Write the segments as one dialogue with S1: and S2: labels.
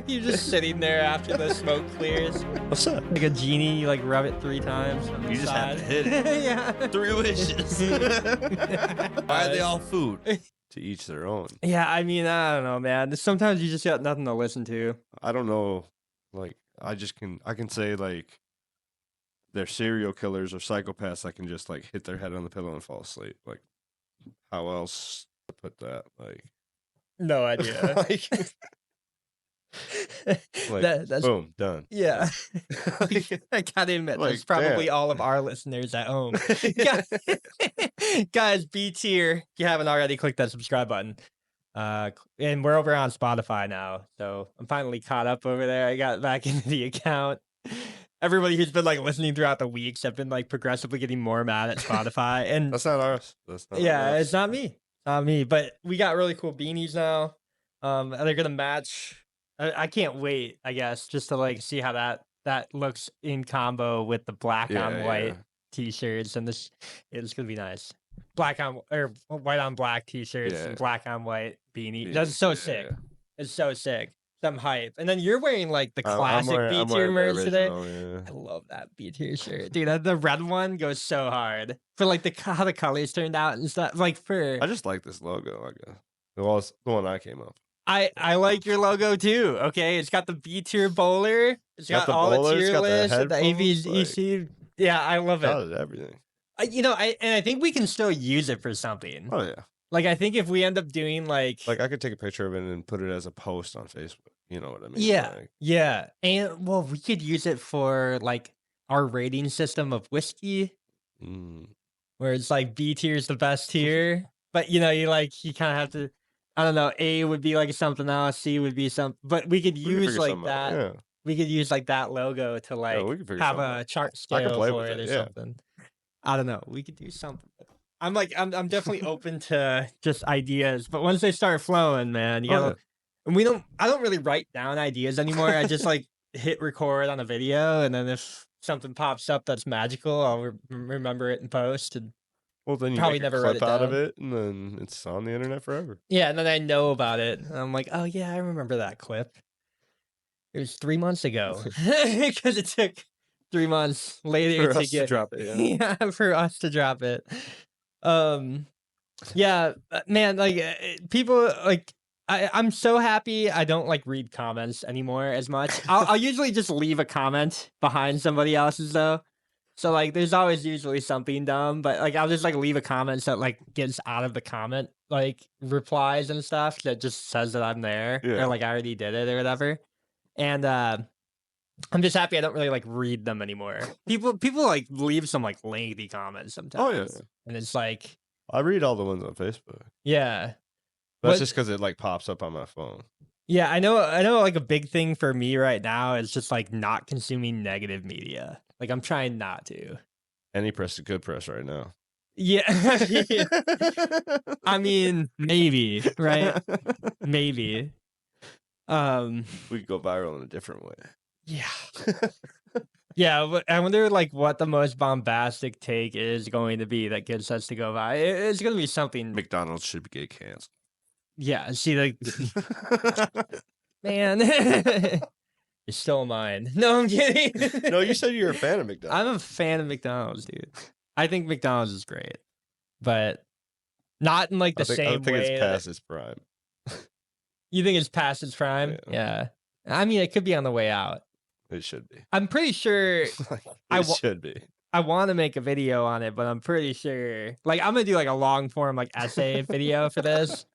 S1: You're just sitting there after the smoke clears.
S2: What's up?
S1: Like a genie, you like rub it 3 times. On the
S2: You just have to
S1: side.
S2: hit it.
S1: Yeah.
S2: 3 wishes. Why are they all food? To each their own.
S1: Yeah, I mean, I don't know, man. Sometimes you just got nothing to listen to.
S2: I don't know. Like, I can say, like, they're serial killers or psychopaths that can just, like, hit their head on the pillow and fall asleep. Like, how else to put that? Like,
S1: No idea.
S2: like,
S1: That's
S2: boom, done.
S1: yeah. I gotta admit,
S2: Like,
S1: that's probably
S2: damn.
S1: all of our listeners at home. Guys, B tier. If you haven't already, click that subscribe button. And we're over on Spotify now, so I'm finally caught up over there. I got back into the account. Everybody who's been like listening throughout the weeks have been like progressively getting more mad at Spotify, and
S2: That's not ours. That's not
S1: yeah,
S2: ours.
S1: it's not me, but we got really cool beanies now. They're gonna match. I can't wait, I guess, just to like see how that looks in combo with the black on white t-shirts, and this it's gonna be nice. Black on or white on black t-shirts and black on white beanie. That's so sick. It's so sick. Some hype. And then you're wearing like the classic B tier merch today.
S2: Yeah.
S1: I love that B tier shirt, dude. The red one goes so hard for like how the colors turned out and stuff. Like for
S2: I just like this logo. I guess it was the one I came up.
S1: I like your logo too. Okay, it's got the B tier bowler. It's got
S2: the
S1: all
S2: bowler,
S1: the
S2: it's
S1: tier
S2: got the
S1: lists, the
S2: headphones,
S1: AVEC. Yeah, I love it.
S2: Got everything.
S1: I think we can still use it for something.
S2: Oh yeah.
S1: Like I think if we end up doing like
S2: I could take a picture of it and put it as a post on Facebook. You know what I mean?
S1: yeah,
S2: Like,
S1: yeah, and well, we could use it for like our rating system of whiskey, where it's like B tier is the best tier, but you kind of have to. I don't know. A would be like something else. C would be something, but we could use like that.
S2: Yeah.
S1: We could use like that logo to like
S2: we could figure
S1: have
S2: something
S1: a
S2: out.
S1: chart
S2: I can
S1: scale
S2: play
S1: for
S2: with
S1: it or
S2: it, yeah.
S1: something. I don't know. We could do something. I'm definitely open to just ideas, but once they start flowing, man, you gotta. And I don't really write down ideas anymore. I just like hit record on a video, and then if something pops up that's magical, I'll remember it in post. And
S2: Well, then you
S1: probably
S2: make
S1: never
S2: a
S1: wrote
S2: clip
S1: it
S2: out of
S1: down.
S2: it, and then it's on the internet forever.
S1: Yeah, and then I know about it. And I'm like, oh yeah, I remember that clip. It was 3 months ago because it took 3 months later
S2: For us to drop it, yeah.
S1: yeah, for us to drop it. Yeah, man, like people like. I'm so happy I don't like read comments anymore as much. I'll usually just leave a comment behind somebody else's though. So like there's always usually something dumb, but like I'll just like leave a comment that like gets out of the comment like replies and stuff that just says that I'm there
S2: Yeah.
S1: or like I already did it or whatever. And I'm just happy I don't really like read them anymore. People like leave some like lengthy comments sometimes.
S2: Oh yeah.
S1: And it's like
S2: I read all the ones on Facebook.
S1: yeah.
S2: That's just because it like pops up on my phone.
S1: Yeah, I know like a big thing for me right now is just like not consuming negative media. Like I'm trying not to.
S2: Any press is good press right now.
S1: Yeah. I mean, maybe, right? Maybe.
S2: We could go viral in a different way.
S1: Yeah. Yeah, but I wonder like what the most bombastic take is going to be that gets us to go viral. It's going to be something.
S2: McDonald's should get canceled.
S1: Yeah, see, like, man, you're still mine. No, I'm kidding.
S2: No, you said you're a fan of McDonald's.
S1: I'm a fan of McDonald's, dude. I think McDonald's is great, but not in like the same
S2: I think
S1: way.
S2: it's past its prime.
S1: You think it's past its prime? Yeah. I mean, it could be on the way out.
S2: It should be.
S1: I'm pretty sure
S2: it should be.
S1: I want to make a video on it, but I'm pretty sure like I'm gonna do like a long form like essay video for this.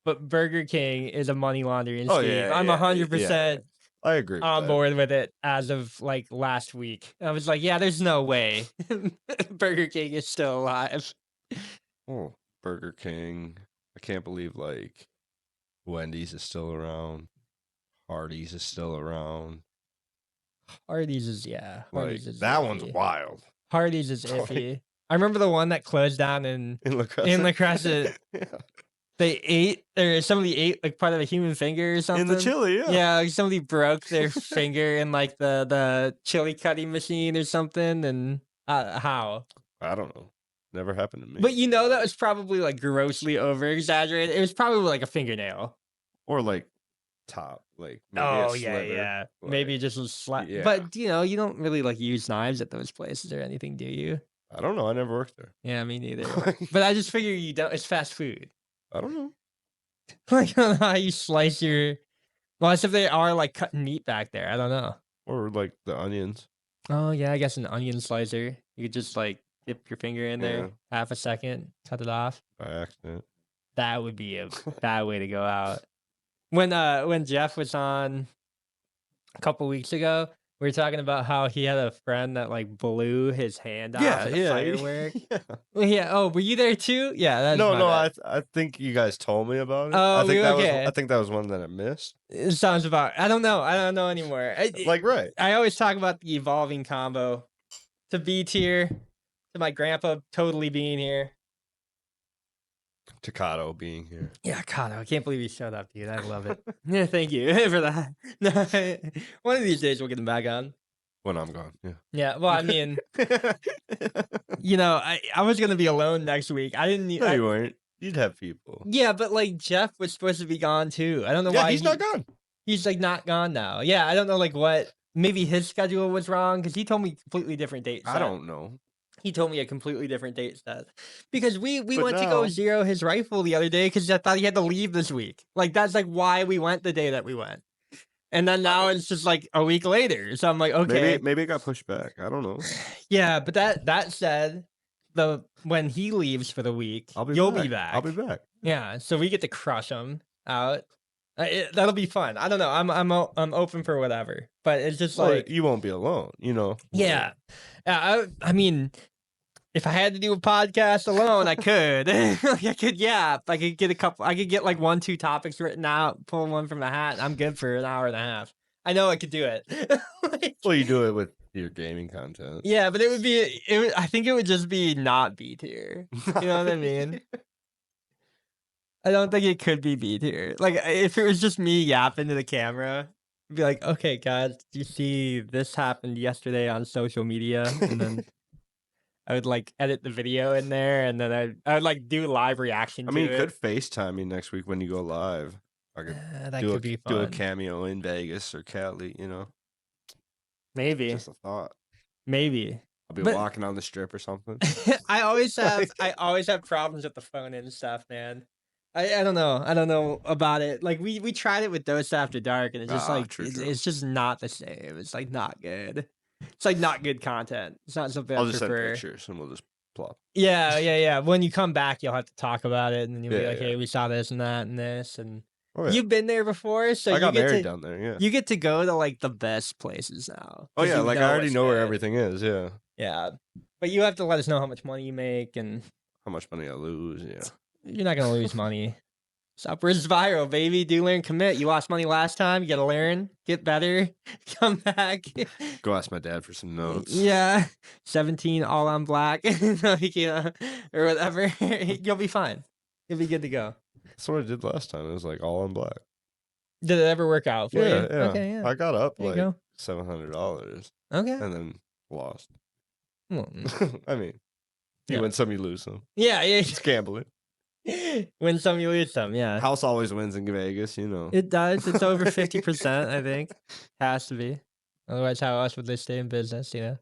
S1: But Burger King is a money laundering scheme.
S2: Yeah,
S1: I'm 100%
S2: I agree
S1: on board with it as of like last week. I was like, yeah, there's no way Burger King is still alive.
S2: Oh, Burger King. I can't believe like Wendy's is still around. Hardee's is still around.
S1: Hardee's is Hardee's is
S2: that
S1: iffy.
S2: one's wild.
S1: Hardee's is iffy. I remember the one that closed down in
S2: La Crescent.
S1: Yeah. Somebody ate like part of a human finger or something.
S2: In the chili, yeah.
S1: Yeah, like somebody broke their finger in like the chili cutting machine or something. And how?
S2: I don't know. Never happened to me.
S1: But that was probably like grossly over exaggerated. It was probably like a fingernail.
S2: Or like top. Like maybe a
S1: Oh yeah,
S2: sliver.
S1: yeah.
S2: Like,
S1: Maybe just a slap.
S2: yeah.
S1: But you don't really like use knives at those places or anything, do you?
S2: I don't know. I never worked there.
S1: Yeah, me neither. But I just figure you don't. It's fast food.
S2: I don't know.
S1: Like I don't know how you slice your. Well, as if they are like cutting meat back there. I don't know.
S2: Or like the onions.
S1: Oh yeah, I guess an onion slicer. You could just like dip your finger in there,
S2: Yeah.
S1: half a second, cut it off.
S2: By accident.
S1: That would be a bad way to go out. When Jeff was on a couple weeks ago, we were talking about how he had a friend that like blew his hand off at a firework.
S2: Yeah.
S1: Well, yeah. Oh, were you there too? Yeah. That's
S2: No,
S1: my
S2: no.
S1: bad.
S2: I think you guys told me about it.
S1: Oh,
S2: I think that
S1: okay.
S2: was. I think that was one that I missed.
S1: It sounds about. I don't know. I don't know anymore.
S2: Like right.
S1: I always talk about the evolving combo to B tier, to my grandpa totally being here.
S2: Takato being here.
S1: Yeah, God, I can't believe he showed up, dude. I love it. Yeah, thank you for that. No, one of these days we'll get him back on.
S2: When I'm gone. Yeah.
S1: Yeah, well, I mean, I was gonna be alone next week. I didn't.
S2: No, you weren't. You'd have people.
S1: Yeah, but like Jeff was supposed to be gone too. I don't know
S2: Yeah,
S1: why
S2: he's not gone.
S1: He's like not gone now. Yeah, I don't know like what. Maybe his schedule was wrong because he told me completely different dates.
S2: I don't know.
S1: He told me a completely different date set because we
S2: But
S1: went to go
S2: now-
S1: zero his rifle the other day because I thought he had to leave this week. Like that's like why we went the day that we went, and then now it's just like a week later. So I'm like, okay,
S2: Maybe it got pushed back. I don't know.
S1: yeah. But that said, when he leaves for the week, you'll be back.
S2: I'll be back.
S1: Yeah, so we get to crush him out. That'll be fun. I don't know. I'm open for whatever, but it's just
S2: Well,
S1: like
S2: you won't be alone. You know.
S1: yeah. I mean, if I had to do a podcast alone, I could. I could yap. I could get a couple. I could get like 1-2 topics written out, pull one from the hat. I'm good for an hour and a half. I know I could do it.
S2: Well, you do it with your gaming content.
S1: Yeah, but it would be. I think it would just be not B tier. You know what I mean? I don't think it could be B tier. Like if it was just me yapping to the camera, I'd be like, okay, guys, do you see this happened yesterday on social media? And then I would like edit the video in there, and then I would like do live reaction.
S2: I mean,
S1: to
S2: you
S1: it.
S2: could FaceTime me next week when you go live. I could
S1: That
S2: do
S1: could be
S2: do a
S1: fun.
S2: cameo in Vegas or Cali. You know,
S1: Maybe,
S2: just a thought.
S1: maybe.
S2: I'll be
S1: But-
S2: walking on the strip or something.
S1: I always have problems with the phone and stuff, man. I don't know about it. Like we tried it with Dose After Dark, and it's just like
S2: true.
S1: it's just not the same. It's like not good. It's like not good content. It's not something
S2: I'll
S1: I
S2: just send
S1: prefer.
S2: pictures and we'll just plop.
S1: Yeah. When you come back, you'll have to talk about it, and then you'll be
S2: Yeah,
S1: like,
S2: yeah.
S1: "Hey, we saw this and that and this." And
S2: Oh, yeah.
S1: you've been there before, so
S2: I got
S1: you get
S2: married
S1: to
S2: down there. Yeah.
S1: you get to go to like the best places now.
S2: Oh
S1: 'cause
S2: yeah,
S1: you
S2: like I already
S1: what's
S2: know where
S1: good.
S2: everything is. Yeah.
S1: Yeah, but you have to let us know how much money you make, and
S2: How much money I lose. Yeah.
S1: you're not gonna lose money. Upwards viral, baby. Do learn, commit. You lost money last time. You gotta learn, get better, come back.
S2: Go ask my dad for some notes.
S1: Yeah, 17 all on black, like, or whatever. You'll be fine. You'll be good to go.
S2: That's what I did last time. It was like all in black.
S1: Did it ever work out for
S2: Yeah,
S1: you?
S2: yeah.
S1: Okay, yeah.
S2: I got up
S1: There you
S2: like
S1: go.
S2: $700
S1: Okay.
S2: and then lost.
S1: Well,
S2: I mean, you
S1: Yeah.
S2: win some, you lose some.
S1: yeah.
S2: It's gambling.
S1: Win some, you lose some. Yeah.
S2: House always wins in Vegas, you know.
S1: It does. It's over 50%, I think. Has to be. Otherwise, how else would they stay in business,
S2: Yeah,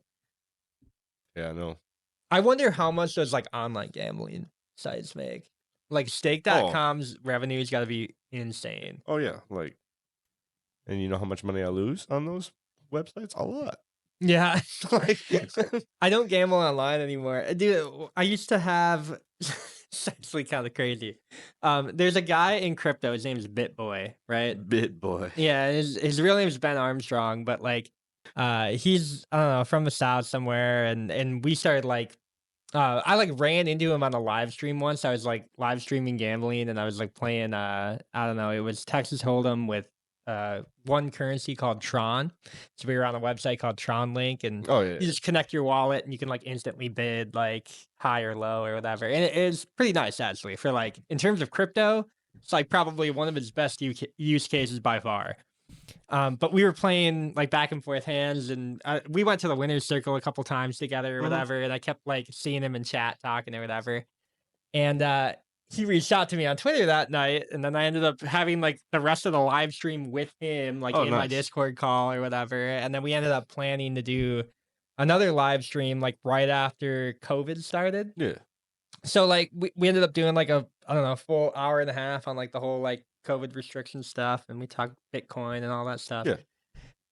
S2: I know.
S1: I wonder how much those like online gambling sites make. Like stake.com's revenue's got to be insane.
S2: Oh yeah, like, and you know how much money I lose on those websites? A lot.
S1: Yeah.
S2: Like,
S1: I don't gamble online anymore. Dude, I used to have it's actually kind of crazy. There's a guy in crypto, his name's BitBoy, right?
S2: Bit boy.
S1: Yeah, his real name is Ben Armstrong, but like he's I don't know, from the South somewhere, and we started like I like ran into him on a live stream once. I was like live streaming gambling, and I was like playing I don't know, it was Texas Hold'em with one currency called Tron. So we were on a website called Tron Link, and
S2: Oh yeah.
S1: you just connect your wallet and you can like instantly bid like high or low or whatever. And it is pretty nice actually for like in terms of crypto. It's like probably one of its best use cases by far. But we were playing like back and forth hands, and we went to the winner's circle a couple times together or
S2: Mhm.
S1: whatever. And I kept like seeing him in chat talking or whatever. And he reached out to me on Twitter that night, and then I ended up having like the rest of the live stream with him, like
S2: Oh,
S1: in my
S2: nice.
S1: Discord call or whatever. And then we ended up planning to do another live stream like right after COVID started.
S2: Yeah.
S1: So like we ended up doing like a I don't know full hour and a half on like the whole like COVID restriction stuff, and we talked Bitcoin and all that stuff.
S2: Yeah.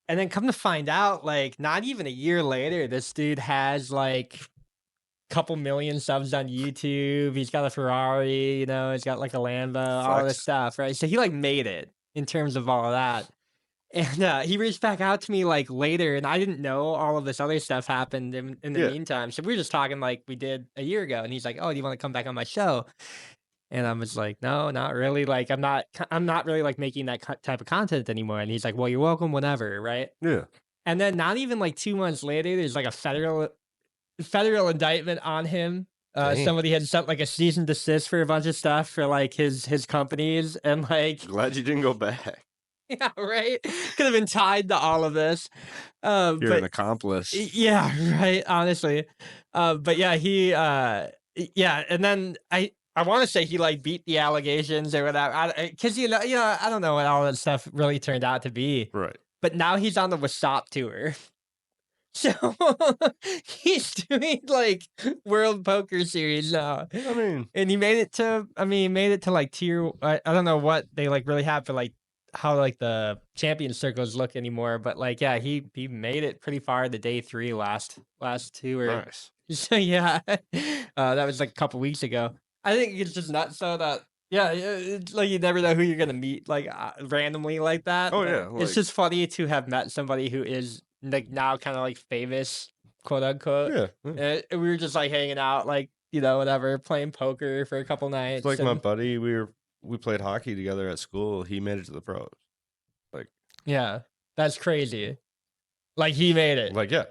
S1: And then come to find out, like not even a year later, this dude has like couple million subs on YouTube. He's got a Ferrari, you know, he's got like a Lambo, all this
S2: Flex.
S1: stuff, right? So he like made it in terms of all of that. And he reached back out to me like later, and I didn't know all of this other stuff happened in the
S2: Yeah.
S1: meantime. So we were just talking like we did a year ago, and he's like, "Oh, do you want to come back on my show?" And I was like, "No, not really. Like, I'm not really like making that type of content anymore." And he's like, "Well, you're welcome whenever, right?"
S2: Yeah.
S1: And then not even like 2 months later, there's like a federal indictment on him.
S2: Dang.
S1: Somebody had sent like a cease and desist for a bunch of stuff for like his companies, and like
S2: Glad you didn't go back.
S1: yeah, right. Could have been tied to all of this.
S2: You're an
S1: But
S2: accomplice.
S1: yeah, right. Honestly, but yeah, yeah, and then I want to say he like beat the allegations or whatever, because I don't know what all that stuff really turned out to be.
S2: Right.
S1: But now he's on the WhatsApp tour. So he's doing like World Poker Series now.
S2: I mean,
S1: And he made it to like tier. I don't know what they like really have for like how like the champion circles look anymore, but like yeah, he made it pretty far to day 3 last tour.
S2: nice.
S1: So yeah, that was like a couple weeks ago. I think it's just nuts so that yeah, it's like you never know who you're gonna meet like randomly like that.
S2: Oh,
S1: but
S2: yeah,
S1: it's
S2: like-
S1: just funny to have met somebody who is like now kind of like famous, quote unquote.
S2: Yeah.
S1: We were just like hanging out, like whatever, playing poker for a couple nights.
S2: It's like my
S1: and-
S2: buddy, we played hockey together at school. He made it to the pros.
S1: yeah, that's crazy. Like he made it.
S2: Like, yeah.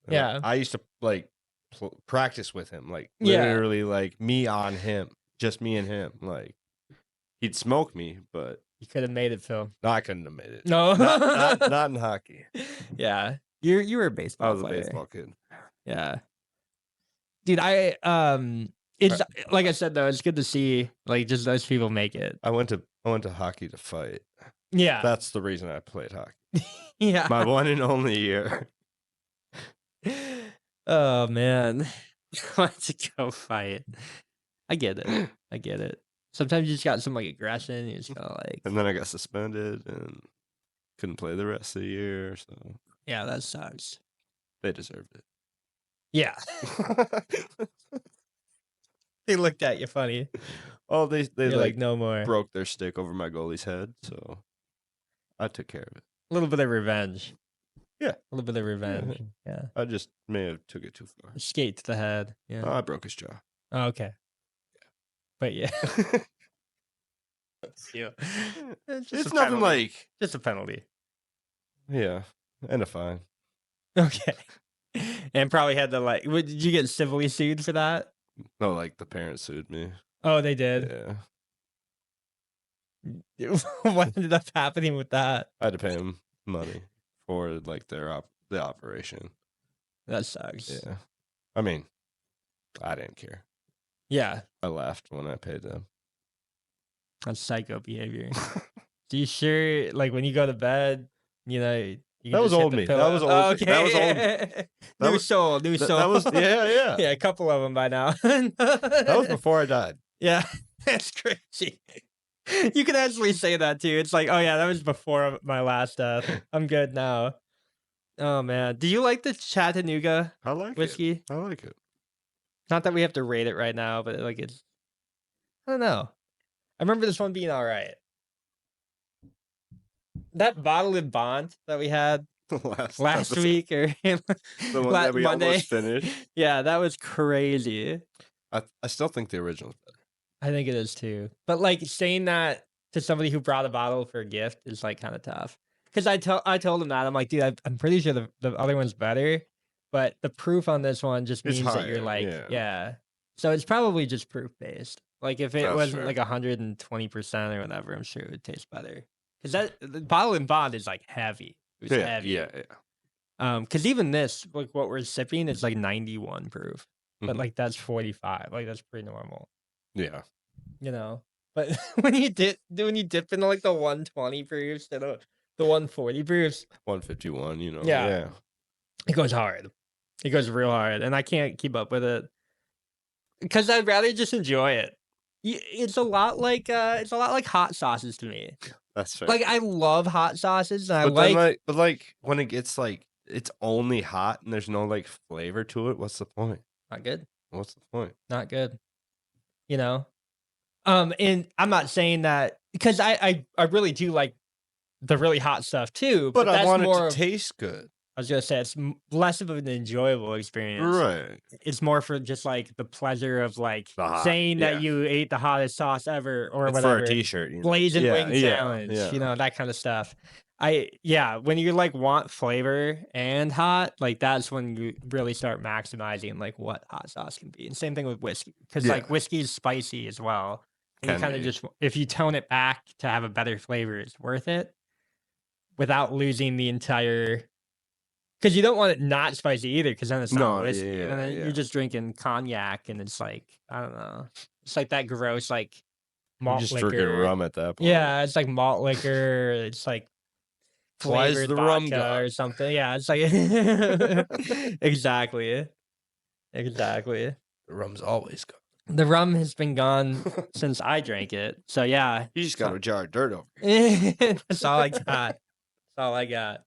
S1: Yeah.
S2: I used to like practice with him, like
S1: Yeah.
S2: literally like me on him, just me and him. Like he'd smoke me, but
S1: You could have made it, Phil.
S2: no, I couldn't have made it.
S1: No,
S2: Not in hockey.
S1: yeah, you were a baseball.
S2: I was a
S1: player.
S2: baseball kid.
S1: Yeah, dude. It's like I said though. It's good to see like just those people make it.
S2: I went to hockey to fight.
S1: Yeah,
S2: That's the reason I played hockey.
S1: yeah.
S2: My one and only year.
S1: Oh man, let's go fight. I get it. I get it. Sometimes you just got some like aggression. You just gotta like,
S2: And then I got suspended and couldn't play the rest of the year. So
S1: yeah, that sucks.
S2: they deserved it.
S1: Yeah, they looked at you funny.
S2: Oh, they
S1: You're
S2: like
S1: no more.
S2: broke their stick over my goalie's head, so I took care of it.
S1: A little bit of revenge.
S2: Yeah.
S1: A little bit of revenge. Yeah.
S2: I just may have took it too far.
S1: Skate to the head. Yeah.
S2: Oh, I broke his jaw.
S1: Oh, okay. But yeah. Yeah.
S2: It's nothing like
S1: just a penalty.
S2: yeah, and a fine.
S1: Okay. And probably had to like did you get civilly sued for that?
S2: No, like the parents sued me.
S1: Oh, they did.
S2: Yeah,
S1: What ended up happening with that?
S2: I had to pay them money for like the operation.
S1: That sucks.
S2: Yeah, I mean, I didn't care.
S1: Yeah.
S2: I laughed when I paid them.
S1: That's psycho behavior. Do you sure like when you go to bed, you can
S2: That was
S1: just hit
S2: old
S1: the
S2: me. That
S1: pillow?
S2: was old-
S1: Oh, okay.
S2: that was old.
S1: New
S2: That was-
S1: soul.
S2: That was yeah.
S1: Yeah, a couple of them by now.
S2: That was before I died.
S1: Yeah, that's crazy. You can actually say that too. It's like, oh yeah, that was before my last death. I'm good now. Oh man, do you like the Chattanooga
S2: I like
S1: whiskey?
S2: it. I like it.
S1: Not that we have to rate it right now, but like it's, I don't know. I remember this one being all right. That bottle in Bond that we had last
S2: episode,
S1: week or
S2: the one that we
S1: Monday.
S2: almost finished.
S1: Yeah, that was crazy.
S2: I still think the original's better.
S1: I think it is too. But like saying that to somebody who brought a bottle for a gift is like kind of tough. Because I told him that I'm like, dude, I'm pretty sure the other one's better, but the proof on this one just
S2: It's
S1: means that you're
S2: higher,
S1: like,
S2: yeah.
S1: So it's probably just proof based. Like if it
S2: That's
S1: wasn't
S2: fair.
S1: like 120% or whatever, I'm sure it would taste better. Because the bottle and bond is like heavy. It was heavy.
S2: Yeah.
S1: Because even this, like what we're sipping, is like 91 proof, but
S2: Mhm.
S1: like that's 45. Like that's pretty normal.
S2: Yeah.
S1: you know. But when you dip into like the 120 proofs to the 140 proofs,
S2: 151,
S1: yeah,
S2: yeah.
S1: it goes hard. It goes real hard, and I can't keep up with it because I'd rather just enjoy it. It's a lot like hot sauces to me.
S2: That's fair.
S1: Like I love hot sauces, and I
S2: But then,
S1: like
S2: like when it gets like it's only hot and there's no like flavor to it, what's the point?
S1: not good,
S2: What's the point?
S1: not good. You know, and I'm not saying that because I really do like the really hot stuff too,
S2: But
S1: but
S2: I
S1: that's
S2: want it
S1: more.
S2: to taste good.
S1: I was gonna say it's less of an enjoyable experience.
S2: Right.
S1: It's more for just like the pleasure of like
S2: The hot,
S1: saying that
S2: yeah.
S1: you ate the hottest sauce ever or
S2: It's
S1: whatever.
S2: for a t-shirt,
S1: Blazing
S2: Yeah,
S1: wing
S2: yeah,
S1: challenge,
S2: yeah.
S1: you know, that kind of stuff. When you like want flavor and hot, like that's when you really start maximizing like what hot sauce can be. And same thing with whiskey, because
S2: Yeah.
S1: like whiskey is spicy as well. And you
S2: Can
S1: kind of
S2: be.
S1: just if you tone it back to have a better flavor, it's worth it without losing the entire. Because you don't want it not spicy either, because then it's not
S2: No,
S1: whiskey.
S2: yeah,
S1: And then
S2: yeah.
S1: you're just drinking cognac, and it's like I don't know. It's like that gross like
S2: You're
S1: malt
S2: just
S1: liquor.
S2: drinking rum at that point.
S1: Yeah, it's like malt liquor. It's like
S2: Why is
S1: flavored
S2: the rum
S1: vodka
S2: gone?
S1: or something. Yeah, it's like exactly.
S2: The rum's always gone.
S1: The rum has been gone since I drank it. So yeah,
S2: You just got a jar of dirt over here.
S1: that's all I got. That's all I got.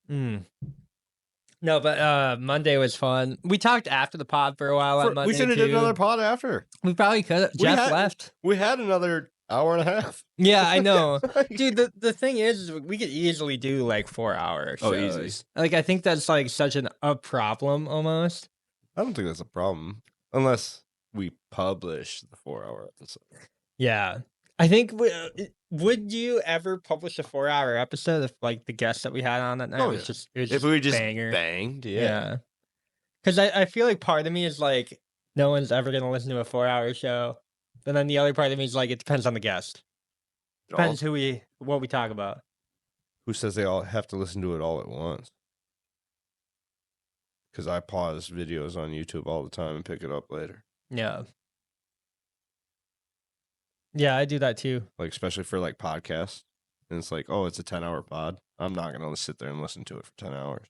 S1: No, but Monday was fun. We talked after the pod for a while on Monday.
S2: We should have did another pod after.
S1: We probably could. Jeff left.
S2: We had another hour and a half.
S1: Yeah, I know. Dude, the thing is we could easily do like 4 hour shows.
S2: Oh, easy.
S1: Like I think that's like such a problem almost.
S2: I don't think that's a problem. Unless we publish the 4-hour episode.
S1: Yeah. I think would you ever publish a 4-hour episode if like the guest that we had on that night was just
S2: if we just
S1: banger.
S2: banged,
S1: Yeah. Because I feel like part of me is like no one's ever gonna listen to a 4-hour show. And then the other part of me is like it depends on the guest. Depends what we talk about.
S2: Who says they all have to listen to it all at once? Because I pause videos on YouTube all the time and pick it up later.
S1: Yeah. Yeah, I do that too.
S2: Like, especially for like podcasts. And it's like, oh, it's a 10-hour pod. I'm not going to sit there and listen to it for 10 hours.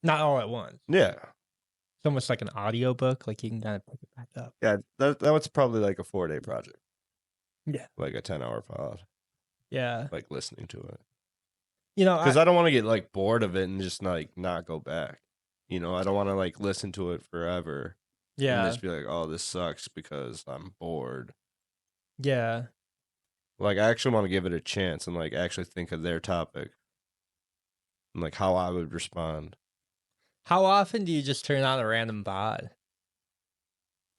S1: Not all at once.
S2: Yeah.
S1: It's almost like an audiobook. Like you can kind of pick it back up.
S2: Yeah, that was probably like a 4-day project.
S1: Yeah.
S2: Like a 10-hour pod.
S1: Yeah.
S2: Like listening to it.
S1: You know,
S2: because I don't want to get like bored of it and just like not go back. You know, I don't want to like listen to it forever.
S1: Yeah.
S2: And just be like, oh, this sucks because I'm bored.
S1: Yeah.
S2: Like, I actually want to give it a chance and like actually think of their topic and like how I would respond.
S1: How often do you just turn on a random pod?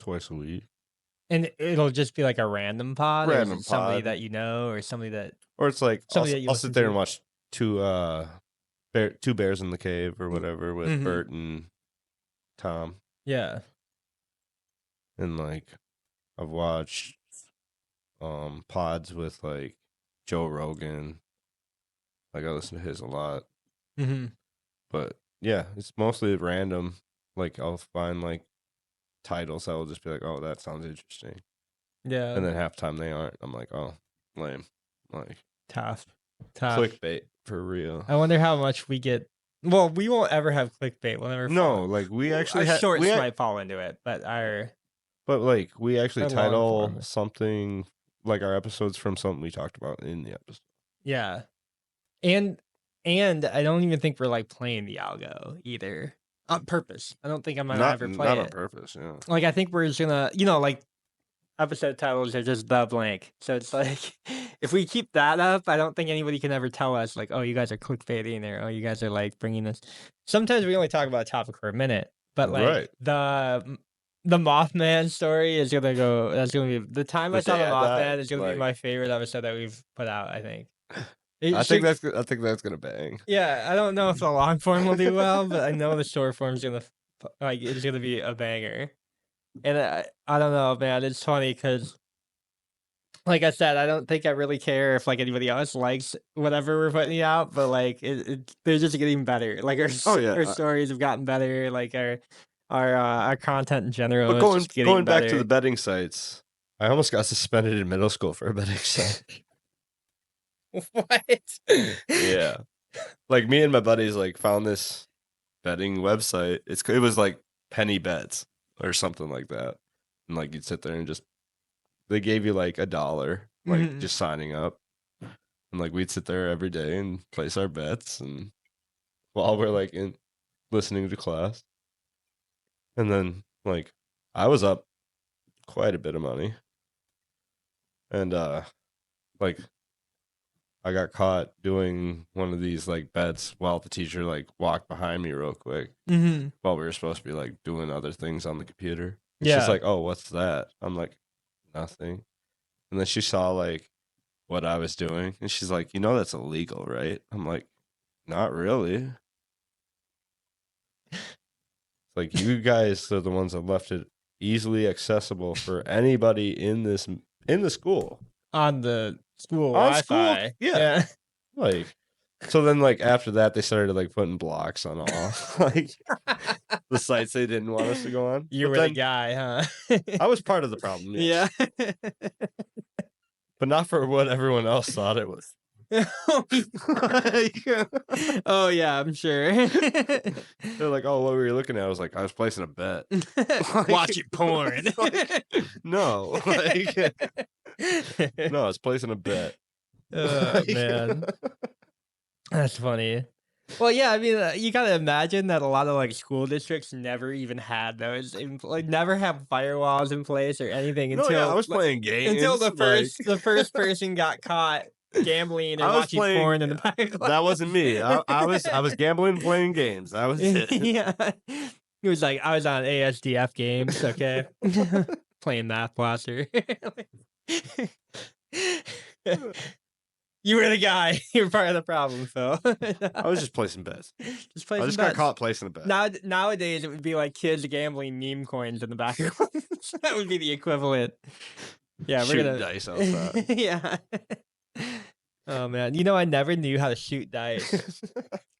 S2: Twice a week.
S1: And it'll just be like a random pod?
S2: Random
S1: or is it somebody
S2: pod.
S1: that you know or somebody that.
S2: Or it's like,
S1: Somebody that you
S2: I'll
S1: listen
S2: sit there
S1: to.
S2: and watch two bears in the cave or whatever with
S1: Mhm.
S2: Bert and Tom.
S1: Yeah.
S2: And like I've watched pods with like Joe Rogan. Like I listen to his a lot.
S1: Mm-hmm.
S2: But yeah, it's mostly random. Like I'll find like titles that will just be like, oh, that sounds interesting.
S1: Yeah.
S2: And then half the time they aren't. I'm like, oh, lame. Like
S1: Tough.
S2: clickbait for real.
S1: I wonder how much we get. Well, we won't ever have clickbait. We'll never.
S2: No, like we actually
S1: our shorts
S2: we
S1: might fall into it, but our.
S2: But like we actually
S1: Our long
S2: title
S1: form.
S2: something like our episodes from something we talked about in the episode.
S1: Yeah. And I don't even think we're like playing the algo either on purpose. I don't think I'm gonna ever play
S2: not
S1: it.
S2: on purpose, yeah.
S1: Like I think we're just gonna, like episode titles are just the blank. So it's like if we keep that up, I don't think anybody can ever tell us like, oh, you guys are clickbaiting or oh, you guys are like bringing this. Sometimes we only talk about a topic for a minute, but like
S2: Right.
S1: the Mothman story is gonna go. That's gonna be the time I saw the Mothman is gonna be my favorite episode that we've put out. I think.
S2: I think that's gonna bang.
S1: Yeah, I don't know if the long form will do well, but I know the short form is gonna it's gonna be a banger. And I don't know, man. It's funny because, like I said, I don't think I really care if like anybody else likes whatever we're putting out, but like they're just getting better. Like our
S2: Oh, yeah.
S1: our stories have gotten better. Like our content in general.
S2: But
S1: is just getting
S2: going back to
S1: better.
S2: the betting sites, I almost got suspended in middle school for a betting site.
S1: What?
S2: Yeah. Like me and my buddies like found this betting website. It was like penny bets or something like that. And like you'd sit there and just they gave you like $1, like
S1: Mhm.
S2: just signing up. And like we'd sit there every day and place our bets and while we're like in listening to class. And then like I was up quite a bit of money. And like I got caught doing one of these like bets while the teacher like walked behind me real quick
S1: Mhm.
S2: while we were supposed to be like doing other things on the computer. And she's
S1: Yeah.
S2: like, "Oh, what's that?" I'm like, "Nothing." And then she saw like what I was doing and she's like, "You know that's illegal, right?" I'm like, "Not really." Like you guys are the ones that left it easily accessible for anybody in the school.
S1: On the school
S2: On school,
S1: Wi-Fi.
S2: yeah. Like so then like after that they started like putting blocks on all like the sites they didn't want us to go on.
S1: You
S2: But
S1: were the
S2: then
S1: guy, huh?
S2: I was part of the problem, yes.
S1: Yeah.
S2: But not for what everyone else thought it was.
S1: Oh yeah, I'm sure.
S2: They're like, "Oh, what were you looking at?" I was like, "I was placing a bet."
S1: Watching porn.
S2: No, like, no, I was placing a bet.
S1: Oh man, that's funny. Well, yeah, I mean, you gotta imagine that a lot of like school districts never even had those, like never have firewalls in place or anything
S2: No,
S1: until
S2: yeah, I was playing games
S1: until the
S2: like-
S1: first person got caught gambling and
S2: I was
S1: watching
S2: playing-
S1: porn in the back of class.
S2: That wasn't me. I was gambling and playing games. That was it.
S1: Yeah, he was like, I was on ASDF games, okay, playing Math Blaster. You were the guy. You were part of the problem, Phil.
S2: I was just placing bets.
S1: Just play
S2: I
S1: some
S2: just got
S1: bets.
S2: caught placing a bet.
S1: Nowadays, it would be like kids gambling meme coins in the background. That would be the equivalent. Yeah, we're
S2: Shooting
S1: gonna
S2: dice outside.
S1: Yeah. Oh man, I never knew how to shoot dice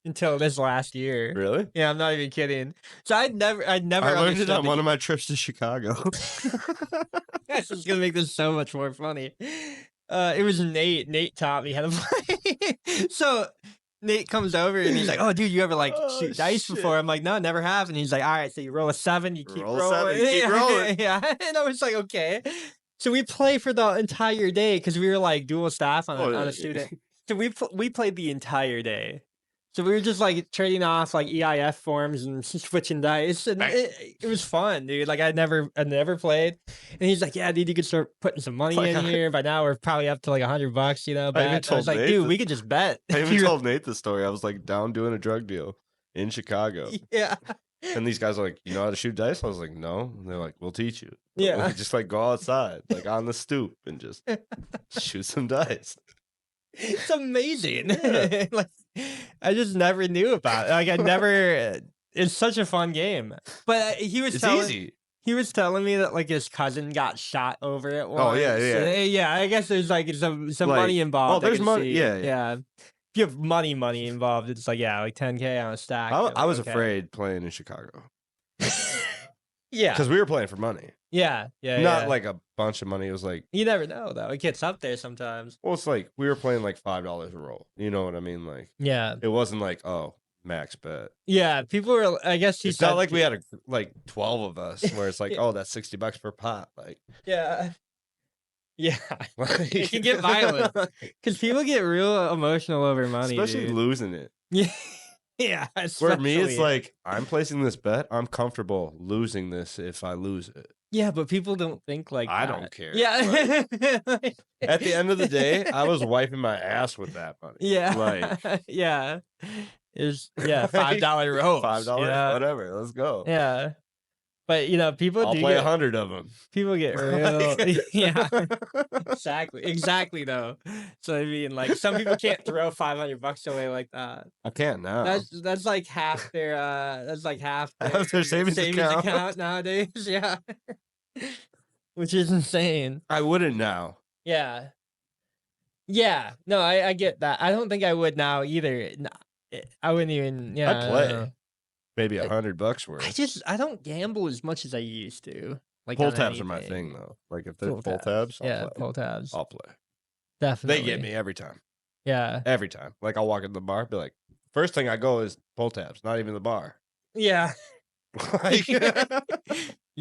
S1: until this last year.
S2: Really?
S1: Yeah, I'm not even kidding. So I'd never
S2: I learned it
S1: understood
S2: on
S1: the-
S2: one of my trips to Chicago.
S1: That's just gonna make this so much more funny. It was Nate. Nate taught me how to play. So Nate comes over and he's like, "Oh, dude, you ever like
S2: Oh,
S1: shoot dice
S2: shit.
S1: before?" I'm like, "No, never have." And he's like, "All right, so you roll a 7, you keep
S2: Roll a
S1: rolling,
S2: 7, keep rolling.
S1: yeah." And I was like, "Okay." So we play for the entire day because we were like dual staff on
S2: Oh,
S1: a
S2: yeah.
S1: student. So we played the entire day. So we were just like trading off like EIF forms and switching dice, and it was fun, dude. Like I'd never played, and he's like, "Yeah, dude, you could start putting some money
S2: Like,
S1: in here." By now, we're probably up to like $100,
S2: even
S1: Bet. I was
S2: told
S1: like,
S2: Nate
S1: "Dude,
S2: that-
S1: we could just bet."
S2: I even
S1: You're-
S2: told Nate the story. I was like down doing a drug deal in Chicago.
S1: Yeah,
S2: And these guys are like, "You know how to shoot dice?" I was like, "No." And they're like, "We'll teach you."
S1: yeah.
S2: We just like go outside, like on the stoop and just shoot some dice.
S1: It's amazing.
S2: Yeah.
S1: Like I just never knew about it. Like I never. It's such a fun game. But he was
S2: It's
S1: telling.
S2: easy.
S1: He was telling me that like his cousin got shot over it once.
S2: Oh, yeah, yeah.
S1: Yeah. I guess there's like some
S2: Like,
S1: money involved.
S2: oh,
S1: I
S2: there's
S1: can
S2: money-
S1: see.
S2: yeah.
S1: Yeah. If you have money involved, it's like like $10K on a stack. You're
S2: I was
S1: like, okay.
S2: afraid playing in Chicago
S1: Yeah.
S2: because we were playing for money,
S1: Yeah.
S2: not like a bunch of money. It was like,
S1: you never know though. It gets up there sometimes.
S2: well, it's like we were playing like $5 a roll. You know what I mean? Like
S1: Yeah.
S2: it wasn't like, oh, max bet.
S1: Yeah. People were. I guess he
S2: It's
S1: said
S2: not like we had like 12 of us where it's like,
S1: Yeah.
S2: oh, that's $60 per pot. Like,
S1: Yeah. Yeah.
S2: like
S1: It can get violent. Because people get real emotional over money,
S2: especially
S1: dude.
S2: losing it.
S1: Yeah. Yeah.
S2: For me, it's
S1: especially.
S2: like I'm placing this bet. I'm comfortable losing this if I lose it.
S1: Yeah, but people don't think like
S2: I
S1: that.
S2: don't care.
S1: Yeah.
S2: At the end of the day, I was wiping my ass with that money.
S1: Yeah.
S2: Like-
S1: yeah. Is $5 ropes.
S2: $5,
S1: Yeah.
S2: whatever. Let's go.
S1: Yeah. But people
S2: I'll
S1: do
S2: play
S1: get
S2: 100 of them.
S1: people get real yeah. Exactly though. So I mean like some people can't throw $500 away like that.
S2: I can't now.
S1: That's like half their
S2: Half their savings account.
S1: account nowadays. Yeah. Which is insane.
S2: I wouldn't now.
S1: Yeah. Yeah. No, I get that. I don't think I would now either. I wouldn't even. Yeah.
S2: I'd
S1: I
S2: play.
S1: don't know.
S2: maybe $100 worth.
S1: I don't gamble as much as I used to. Like
S2: Pull
S1: on
S2: tabs are my
S1: anything.
S2: thing though. Like if they're
S1: Pull
S2: pull tabs, I'll
S1: Yeah,
S2: play.
S1: pull tabs.
S2: I'll play.
S1: Definitely.
S2: They get me every time.
S1: Yeah.
S2: Every time. Like I'll walk in the bar, be like, first thing I go is pull tabs, not even the bar.
S1: Yeah.
S2: Like,
S1: You're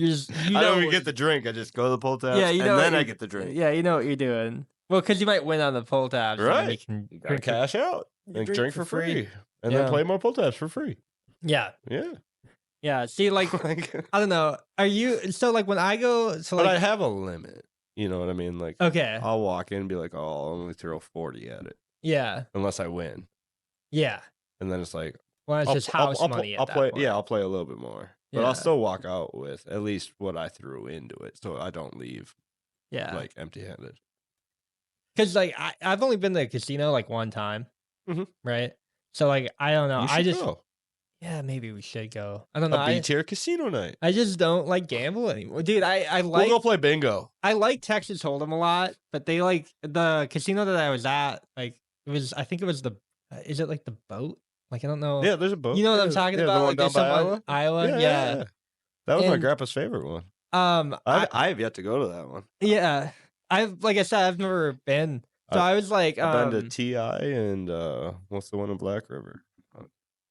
S1: just,
S2: I don't even get the drink. I just go to the pull tabs,
S1: yeah, you know
S2: and
S1: what
S2: then I
S1: you're-
S2: get the drink.
S1: Yeah, you know what you're doing. Well, because you might win on the pull tabs. And then
S2: Right.
S1: you can
S2: You gotta
S1: drink for-
S2: cash out and drink for free. And then
S1: Yeah.
S2: play more pull tabs for free.
S1: Yeah.
S2: Yeah.
S1: Yeah. See, like,
S2: Like,
S1: I don't know. Are you so like when I go so
S2: but
S1: like
S2: I have a limit. You know what I mean? Like,
S1: okay.
S2: I'll walk in and be like, oh, I'll only throw 40 at it
S1: Yeah.
S2: unless I win.
S1: Yeah.
S2: And then it's like,
S1: Well, it's just house money.
S2: I'll
S1: at that
S2: play.
S1: point.
S2: Yeah, I'll play a little bit more, but
S1: Yeah.
S2: I'll still walk out with at least what I threw into it, so I don't leave
S1: Yeah.
S2: like empty-handed.
S1: Because like I've only been to a casino like one time.
S2: Mhm.
S1: Right. So like I don't know.
S2: You
S1: I
S2: should
S1: just
S2: go.
S1: yeah maybe we should go. I don't know.
S2: A B tier casino night.
S1: I just don't like gamble anymore, dude. I
S2: We'll
S1: like
S2: go play bingo.
S1: I like Texas Hold'em a lot, but they like the casino that I was at. Like it was I think it was the is it like the boat? Like I don't know.
S2: Yeah, there's a boat.
S1: You know what I'm
S2: Yeah,
S1: talking
S2: yeah,
S1: about?
S2: The one
S1: Like,
S2: down
S1: there's
S2: by
S1: some
S2: Iowa.
S1: on Iowa. Yeah.
S2: That was my
S1: And-
S2: grandpa's favorite one.
S1: I
S2: I have yet to go to that one.
S1: yeah. I've like I said I've never been. So I was like
S2: I've been to TI and what's the one in Black River?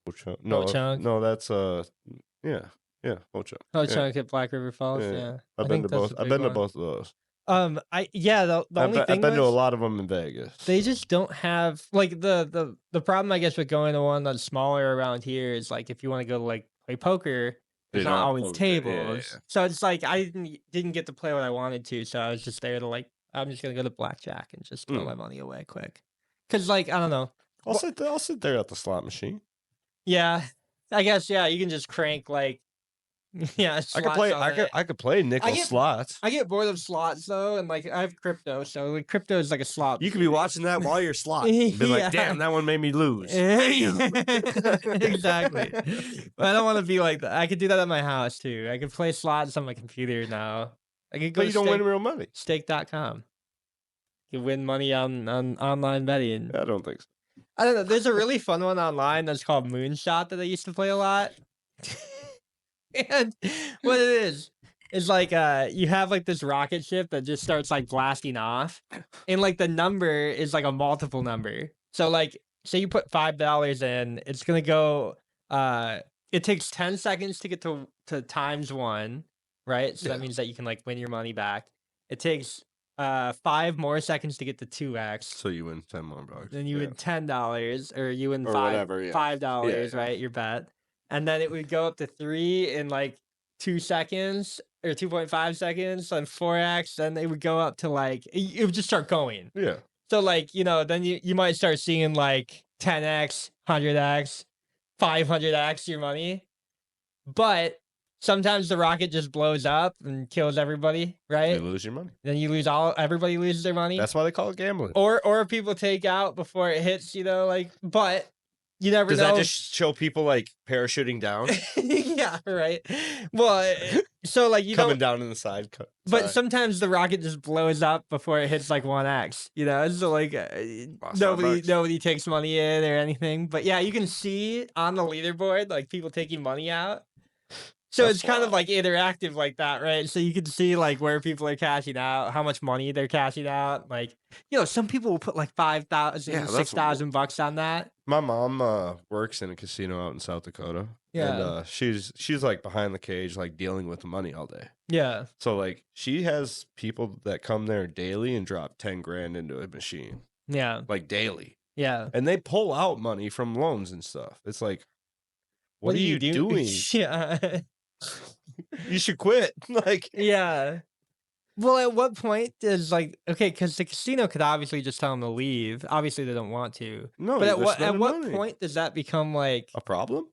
S2: Ho-Chunk. No,
S1: Ho-Chunk?
S2: no, that's yeah, Ho-Chunk.
S1: Oh,
S2: Yeah.
S1: Chunk at Black River Falls.
S2: Yeah.
S1: Yeah.
S2: I've
S1: I
S2: been
S1: think
S2: to
S1: that's
S2: both.
S1: the
S2: I've
S1: big
S2: been to
S1: one.
S2: both of those.
S1: The only thing
S2: I've been to a
S1: was,
S2: lot of them in Vegas.
S1: they just don't have like the problem I guess with going to one that's smaller around here is like if you want to go like play poker,
S2: They
S1: there's
S2: don't
S1: not
S2: have
S1: always
S2: poker.
S1: tables.
S2: Yeah.
S1: So it's like I didn't get to play what I wanted to, so I was just there to like I'm just gonna go to blackjack and just throw my money away quick. Cause like I don't know.
S2: I'll sit there at the slot machine.
S1: Yeah. I guess yeah, you can just crank like yeah,
S2: I could play. I could play nickel
S1: get-
S2: slots.
S1: I get bored of slots though, and like I have crypto, so like crypto is like a slot.
S2: You could be watching that while you're slotting. Be
S1: Yeah.
S2: like, damn, that one made me lose.
S1: Exactly. But I don't want to be like that. I could do that at my house too. I could play slots on my computer now. I could go
S2: But
S1: to
S2: you don't win real money.
S1: stake.com. You win money on online betting.
S2: I don't think so.
S1: I don't know. There's a really fun one online that's called Moonshot that I used to play a lot. And what it is like you have like this rocket ship that just starts like blasting off, and like the number is like a multiple number. So like say you put $5 in, it's gonna go it takes 10 seconds to get to times 1, right? So
S2: Yeah.
S1: that means that you can like win your money back. It takes 5 more seconds to get to 2x.
S2: So you win $10 more.
S1: Then you win $10, or you win
S2: Or whatever, yeah.
S1: $5,
S2: Yeah.
S1: right? Your bet, and then it would go up to 3 in like 2 seconds or 2.5 seconds, and 4x. Then they would go up to like it would just start going.
S2: Yeah.
S1: So like then you might start seeing like 10x, 100x, 500x your money, but sometimes the rocket just blows up and kills everybody,
S2: You
S1: right?
S2: lose your money.
S1: Then you lose everybody loses their money.
S2: That's why they call it gambling.
S1: Or people take out before it hits, like, but you never
S2: Does
S1: know.
S2: that just show people like parachuting down,
S1: yeah, right. Well, so like you
S2: coming
S1: don't,
S2: down in the side?
S1: but
S2: side.
S1: sometimes the rocket just blows up before it hits like 1x, So like
S2: Lost
S1: nobody
S2: $5.
S1: takes money in or anything. But yeah, you can see on the leaderboard like people taking money out. So
S2: That's
S1: it's kind of
S2: wild.
S1: like interactive like that, right? So you can see like where people are cashing out, how much money they're cashing out. Like, some people will put like 5,000,
S2: Yeah, that's-
S1: 6,000 bucks on that.
S2: My mom works in a casino out in South Dakota.
S1: Yeah.
S2: And she's like behind the cage, like dealing with the money all day.
S1: Yeah.
S2: So like she has people that come there daily and drop 10 grand into a machine,
S1: Yeah.
S2: like daily.
S1: Yeah.
S2: And they pull out money from loans and stuff. It's like, what are you doing?
S1: Yeah.
S2: You should quit. Like,
S1: Yeah. Well, at what point does okay, because the casino could obviously just tell them to leave. Obviously, they don't want to.
S2: no,
S1: But
S2: they're
S1: at
S2: spending
S1: what
S2: money.
S1: point does that become like?
S2: A problem?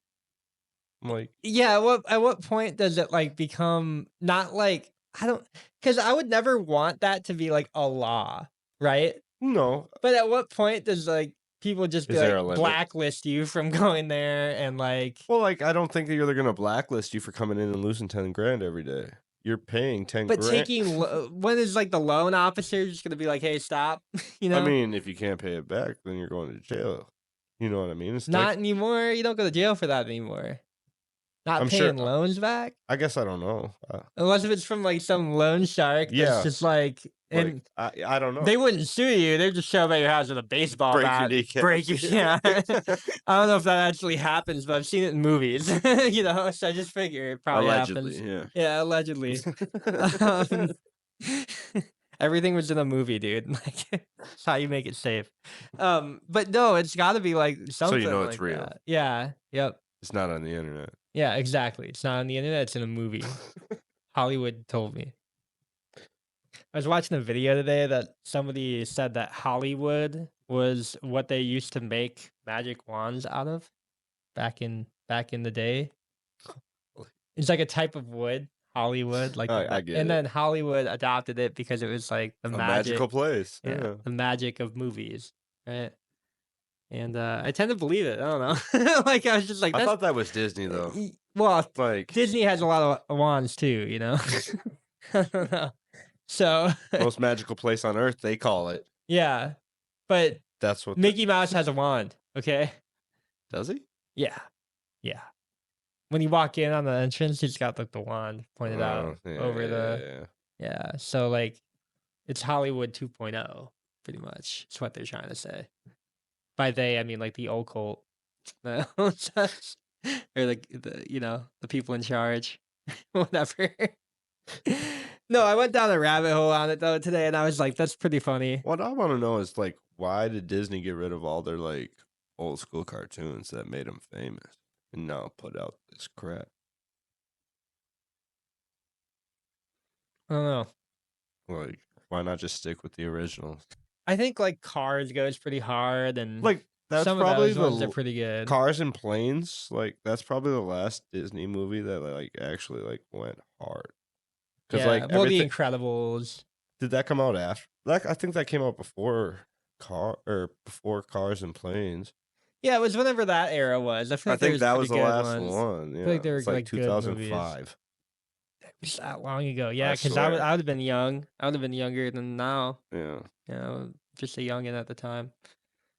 S2: I'm like,
S1: Yeah. At what point does it like become not like I don't? Because I would never want that to be like a law, right?
S2: no.
S1: But at what point does like people just be
S2: Is there a
S1: like
S2: limit?
S1: blacklist you from going there and like?
S2: Well, like, I don't think that you're going to blacklist you for coming in and losing 10 grand every day. You're paying 10
S1: But
S2: grand.
S1: when is like the loan officer just gonna be like, "Hey, stop,"
S2: I mean, if you can't pay it back, then you're going to jail. You know what I mean? It's
S1: Not
S2: like,
S1: anymore. You don't go to jail for that anymore. Not
S2: I'm sure-
S1: paying loans back?
S2: I guess I don't know.
S1: Unless if it's from like some loan shark
S2: Yeah.
S1: that's just like, and
S2: I don't know.
S1: they wouldn't sue you. They'd just show up at your house with a baseball
S2: Break your
S1: bat.
S2: kneecap.
S1: Break your yeah. I don't know if that actually happens, but I've seen it in movies. You know, so I just figure it probably
S2: Allegedly,
S1: happens.
S2: yeah.
S1: Yeah, allegedly. Um, everything was in a movie, dude. Like that's how you make it safe. But no, it's got to be like something.
S2: you know
S1: like
S2: it's real.
S1: that. Yeah. Yep.
S2: It's not on the internet.
S1: Yeah. Exactly. It's not on the internet. It's in a movie. Hollywood told me. I was watching a video today that somebody said that Hollywood was what they used to make magic wands out of back in the day. It's like a type of wood, Hollywood, like
S2: I get
S1: and
S2: it.
S1: then Hollywood adopted it because it was like the
S2: A
S1: magic,
S2: magical place.
S1: yeah,
S2: Yeah.
S1: the magic of movies, right? And I tend to believe it. I don't know. Like I was just like,
S2: I
S1: that's,
S2: thought that was Disney though.
S1: well,
S2: Like
S1: Disney has a lot of wands too, you know. I don't know. So
S2: most magical place on earth, they call it.
S1: yeah, but
S2: That's what.
S1: Mickey Mouse has a wand. Okay.
S2: Does he?
S1: Yeah. Yeah. When you walk in on the entrance, he's got like the wand pointed out
S2: Oh, yeah,
S1: over the.
S2: yeah.
S1: Yeah. So like, it's Hollywood 2.0, pretty much. That's what they're trying to say. By they, I mean like the occult, or like the people in charge, whatever. No, I went down a rabbit hole on it though today, and I was like, that's pretty funny.
S2: What I want to know is like, why did Disney get rid of all their like old school cartoons that made them famous, and now put out this crap?
S1: I don't know.
S2: Like, why not just stick with the originals?
S1: I think like Cars goes pretty hard, and
S2: Like, that's
S1: some
S2: probably
S1: of those ones
S2: the
S1: are pretty good.
S2: Cars and Planes. Like, that's probably the last Disney movie that like actually like went hard. Because
S1: Yeah,
S2: like,
S1: well, The
S2: everything,
S1: Incredibles.
S2: did that come out after? Like, I think that came out before before Cars and Planes.
S1: Yeah, it was whenever that era was. I feel
S2: I
S1: like there
S2: think that was
S1: pretty
S2: the
S1: good
S2: last
S1: ones.
S2: one. Yeah,
S1: like they were,
S2: it's
S1: like, good movies.
S2: 2005.
S1: It was that long ago. Yeah,
S2: I
S1: because I would
S2: swear.
S1: have been young. I would have been younger than now.
S2: Yeah,
S1: You know, just a youngin at the time.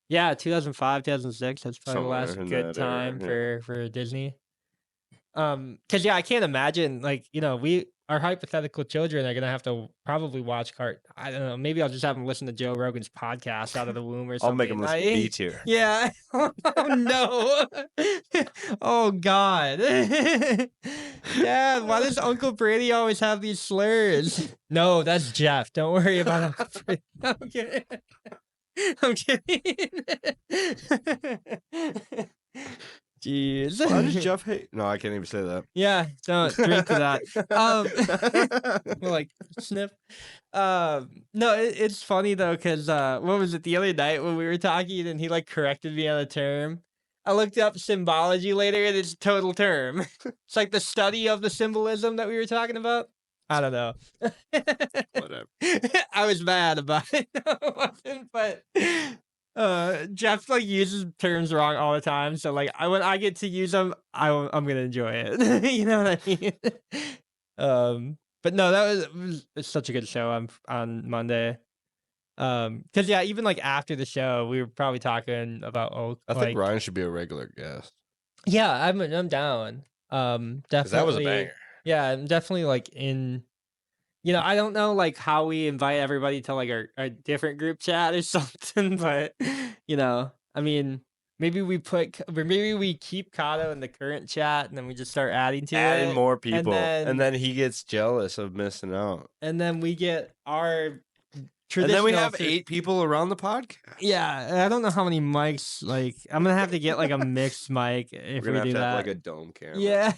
S1: Yeah, 2005, 2006. That's probably the last
S2: Somewhere in
S1: good
S2: that era,
S1: time
S2: yeah.
S1: for Disney. Because yeah, I can't imagine like our hypothetical children are gonna have to probably watch I don't know. Maybe I'll just have them listen to Joe Rogan's podcast out of the womb or something.
S2: I'll make them listen to B tier.
S1: Yeah. Oh no. Oh God. Dad, why does Uncle Brady always have these slurs? No, that's Jeff. Don't worry about Uncle Brady. I'm kidding. I'm kidding. Jeez.
S2: Why does Jeff hate? No, I can't even say that.
S1: Yeah, don't drink to that. We're like sniff. No, it's funny though, because what was it the other night when we were talking and he like corrected me on a term? I looked up symbology later and it's a total term. It's like the study of the symbolism that we were talking about. I don't know.
S2: Whatever.
S1: I was mad about it. No, I wasn't, but Jeff like uses terms wrong all the time. So like when I get to use them, I'm gonna enjoy it. You know what I mean? But no, that was such a good show on Monday. Because yeah, even like after the show, we were probably talking about
S2: I think Ryan should be a regular guest.
S1: Yeah, I'm down. Definitely.
S2: 'Cause that was a banger.
S1: Yeah, I'm definitely like in. I don't know like how we invite everybody to like our different group chat or something, but I mean, maybe we keep Kato in the current chat and then we just start adding to
S2: Adding
S1: it,
S2: more people,
S1: then-
S2: and then he gets jealous of missing out.
S1: and then we get our
S2: And
S1: traditional.
S2: then we have 8 people around the podcast.
S1: Yeah, I don't know how many mics. Like, I'm gonna have to get like a mixed mic if
S2: We're
S1: we
S2: gonna
S1: do
S2: have to
S1: that.
S2: have like a dome camera.
S1: Yeah.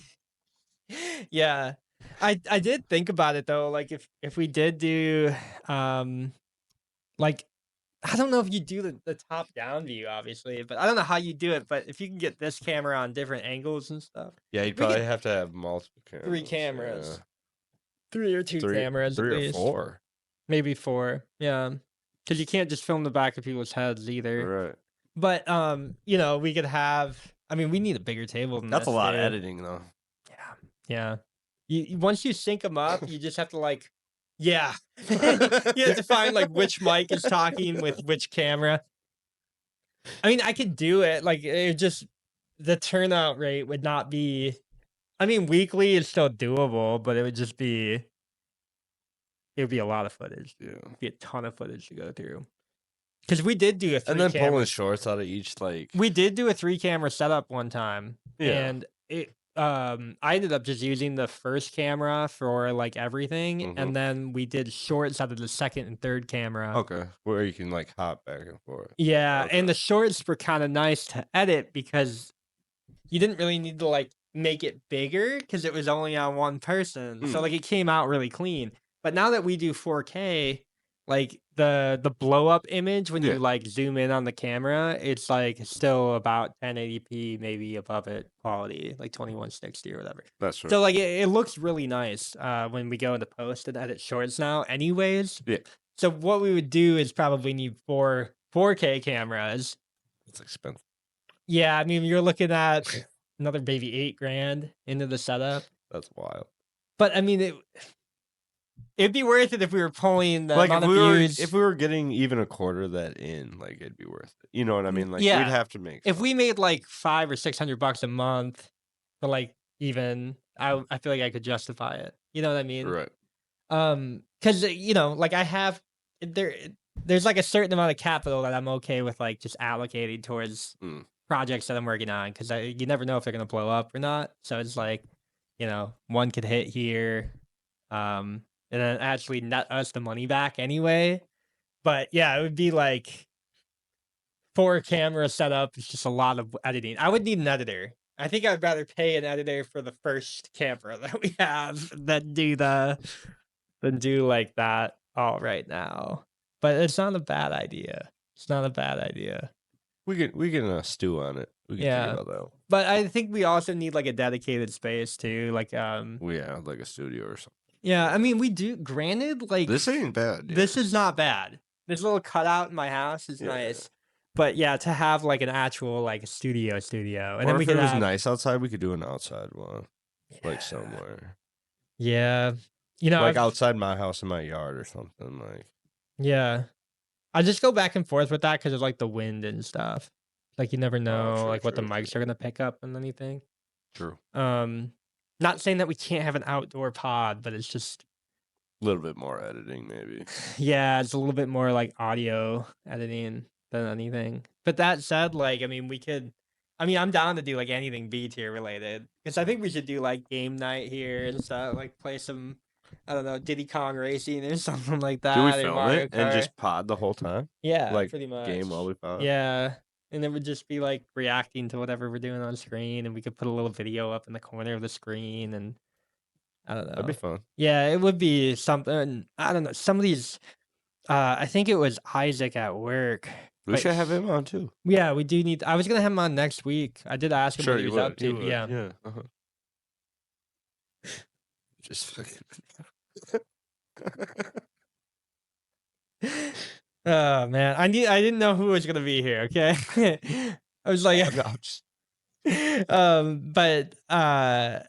S1: Yeah. I did think about it though, like if we did do like I don't know if you do the top down view obviously, but I don't know how you do it, but if you can get this camera on different angles and stuff.
S2: Yeah, you'd
S1: We
S2: probably
S1: could-
S2: have to have multiple cameras.
S1: 3 cameras.
S2: Yeah.
S1: 3 or 2 cameras
S2: 3
S1: at
S2: or
S1: least.
S2: 4.
S1: Maybe 4. Yeah. Cuz you can't just film the back of people's heads either.
S2: Right.
S1: But we could have we need a bigger table than
S2: That's a
S1: this,
S2: lot of
S1: dude.
S2: editing though.
S1: Yeah. Once you sync them up, you just have to like, yeah. You have to find like which mic is talking with which camera. I mean, I could do it. Like, it just the turnout rate would not be I mean, weekly is still doable, but it would be a lot of footage.
S2: Yeah.
S1: It'd be a ton of footage to go through. Because we did do a
S2: And then
S1: 3-camera
S2: pulling shorts out of each, like.
S1: we did do a 3-camera setup one time,
S2: Yeah.
S1: and I ended up just using the first camera for, like, everything,
S2: Mhm.
S1: and then we did shorts out of the second and third camera.
S2: Okay. Where you can, like, hop back and forth.
S1: Yeah,
S2: Okay.
S1: and the shorts were kinda nice to edit because you didn't really need to, like, make it bigger because it was only on one person, so, like, it came out really clean. But now that we do 4K, like, the blow-up image when
S2: Yeah.
S1: you, like, zoom in on the camera, it's, like, still about 1080p, maybe above it quality, like 2160 or whatever.
S2: That's right.
S1: So, like, it looks really nice, when we go into post and edit shorts now anyways.
S2: Yeah.
S1: So what we would do is probably need 4K cameras.
S2: It's expensive.
S1: Yeah, I mean, you're looking at another maybe $8,000 into the setup.
S2: That's wild.
S1: But I mean, it'd be worth it if we were pulling the
S2: Like,
S1: amount
S2: if
S1: of views.
S2: if we were getting even a quarter of that in, like, it'd be worth it. You know what I mean? Like,
S1: yeah.
S2: we'd have to make.
S1: If we made like $500 or $600 a month for like even, I feel like I could justify it. You know what I mean?
S2: Right.
S1: Because you know, like I have there's like a certain amount of capital that I'm okay with, like just allocating towards projects that I'm working on, because you never know if they're gonna blow up or not. So it's like, you know, one could hit here, and then actually net us the money back anyway. But yeah, it would be like 4 camera setup. It's just a lot of editing. I would need an editor. I think I'd rather pay an editor for the first camera that we have than do like that all right now. But it's not a bad idea. It's not a bad idea.
S2: We can stew on it. We can think about that.
S1: But I think we also need like a dedicated space too. Like
S2: like a studio or something.
S1: Yeah, I mean we do. Granted, like
S2: this ain't bad.
S1: This is not bad. This little cutout in my house is nice. But yeah, to have like an actual like studio, and
S2: or
S1: then we
S2: if
S1: could
S2: it was
S1: have,
S2: nice outside, we could do an outside one, like somewhere.
S1: Yeah, you know,
S2: like outside my house in my yard or something. Like,
S1: yeah, I just go back and forth with that because of like the wind and stuff. Like you never know, like what the mics are gonna pick up and anything.
S2: True.
S1: Not saying that we can't have an outdoor pod, but it's just
S2: a little bit more editing, maybe.
S1: Yeah, it's a little bit more like audio editing than anything. But that said, like, I mean, I'm down to do like anything B tier related, because I think we should do like game night here and stuff, like play some, I don't know, Diddy Kong Racing or something like that.
S2: Do we film it and just pod the whole time?
S1: Yeah,
S2: like
S1: pretty much.
S2: Game while we pod.
S1: Yeah, and it would just be like reacting to whatever we're doing on screen, and we could put a little video up in the corner of the screen, and I don't know.
S2: That'd be fun.
S1: Yeah, it would be something. I don't know. Some of these, I think it was Isaac at work.
S2: We should have him on too.
S1: Yeah, we do need. I was gonna have him on next week. I did ask him what he was up to. Yeah.
S2: Yeah. Just fucking.
S1: Oh man, I didn't know who was gonna be here. Okay, I was like, but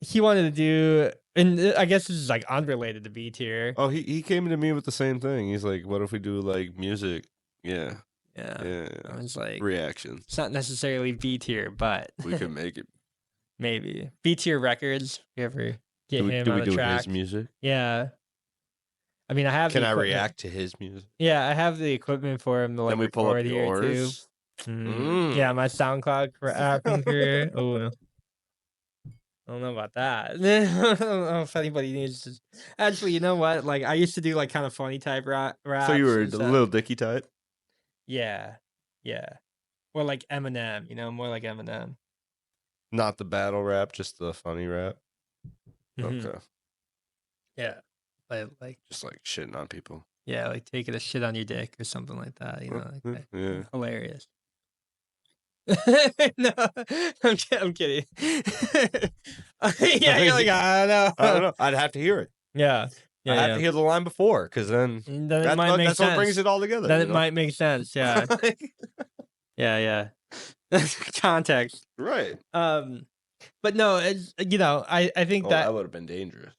S1: he wanted to do, and I guess this is like unrelated to B tier.
S2: Oh, he came to me with the same thing. He's like, "What if we do like music?" Yeah.
S1: I was like,
S2: reaction.
S1: It's not necessarily B tier, but
S2: we could make it.
S1: Maybe B tier records. You ever get him on a track?
S2: His music?
S1: Yeah. I mean, I have.
S2: Can I react to his music?
S1: Yeah, I have the equipment for him to like
S2: then we pull up
S1: yours. Too. Yeah, my SoundCloud rapping career. Oh, I don't know about that. I don't know if anybody needs to. Actually, you know what? Like, I used to do like kind of funny type rap.
S2: So you were a little Dicky type?
S1: Yeah. Or like Eminem, you know, more like Eminem.
S2: Not the battle rap, just the funny rap.
S1: Mm-hmm.
S2: Okay.
S1: Yeah. Like
S2: just like shitting on people.
S1: Yeah, like taking a shit on your dick or something like that. You know, like
S2: yeah.
S1: Hilarious. No, I'm kidding. Yeah, you're like, I don't know.
S2: I'd have to hear it.
S1: Yeah.
S2: I have to hear the line before, because then
S1: that's
S2: what brings it all together.
S1: Then it might make sense. Yeah. Yeah. Context.
S2: Right.
S1: But no, it's, you know, I think that
S2: would have been dangerous.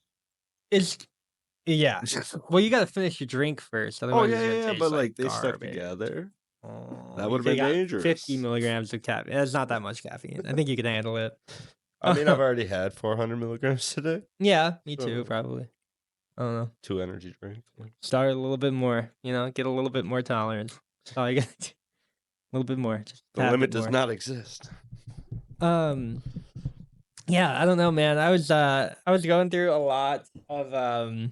S1: Yeah. Well, you got to finish your drink first.
S2: Otherwise but like they stuck together. That would have been dangerous.
S1: 50 milligrams of caffeine. It's not that much caffeine. I think you can handle it.
S2: I mean, I've already had 400 milligrams today.
S1: Yeah, me
S2: So-
S1: too, probably. I don't know.
S2: 2 energy drinks.
S1: Start a little bit more, get a little bit more tolerance. That's all you got to do. A little bit more. Just
S2: The
S1: tad
S2: limit
S1: bit
S2: does
S1: more.
S2: not exist.
S1: Yeah, I don't know, man. I was going through a lot of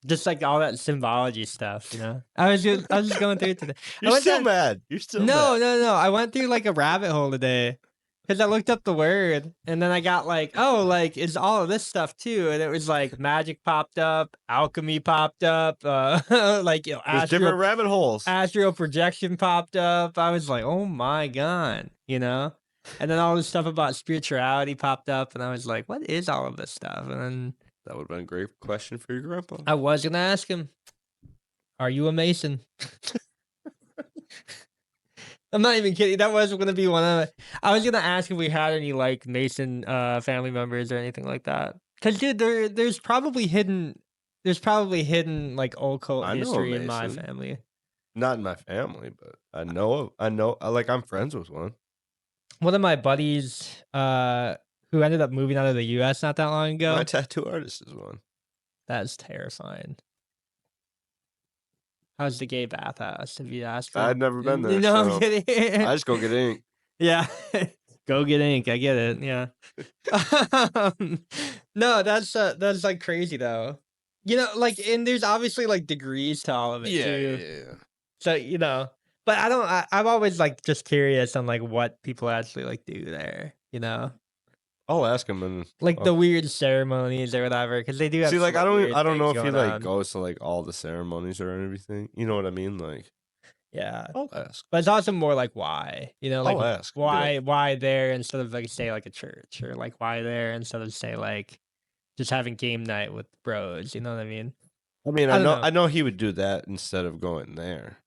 S1: just like all that symbology stuff, I was just going through it today.
S2: You're
S1: went
S2: still
S1: down-
S2: mad. You're still
S1: No,
S2: mad.
S1: no, no. I went through like a rabbit hole today because I looked up the word and then I got like, oh, like it's all of this stuff too, and it was like magic popped up, alchemy popped up, like
S2: There's different rabbit holes.
S1: astral projection popped up. I was like, oh my god, and then all this stuff about spirituality popped up, and I was like, what is all of this stuff? And then
S2: That would have been a great question for your grandpa.
S1: I was gonna ask him, are you a Mason? I'm not even kidding. That was gonna be one of. I was gonna ask if we had any like Mason family members or anything like that. Cause dude, there's probably hidden like occult
S2: I know a
S1: history in my
S2: Mason.
S1: family.
S2: Not in my family, but I know. Like I'm friends with one.
S1: One of my buddies, who ended up moving out of the U.S. not that long ago.
S2: My tattoo artist is one.
S1: That's terrifying. How's the gay bathhouse? Have you asked him?
S2: I've never been there.
S1: No,
S2: so
S1: I'm kidding.
S2: I just go get ink.
S1: Yeah. Go get ink. I get it. Yeah. No, that's like crazy though. Like, and there's obviously like degrees to all of it too.
S2: Yeah.
S1: So, but I'm always like just curious on like what people actually like do there,
S2: I'll ask him and
S1: like the weird ceremonies or whatever, because they do have
S2: see. Like
S1: some,
S2: I
S1: weird
S2: don't know
S1: things
S2: if he
S1: going
S2: like
S1: on.
S2: goes to like all the ceremonies or everything. You know what I mean? Like
S1: Yeah.
S2: I'll ask.
S1: But it's also more like why, like
S2: I'll ask. Be
S1: why there instead of like say like a church, or like why there instead of say like just having game night with bros, you know what I mean?
S2: I mean,
S1: I don't know.
S2: I know he would do that instead of going there.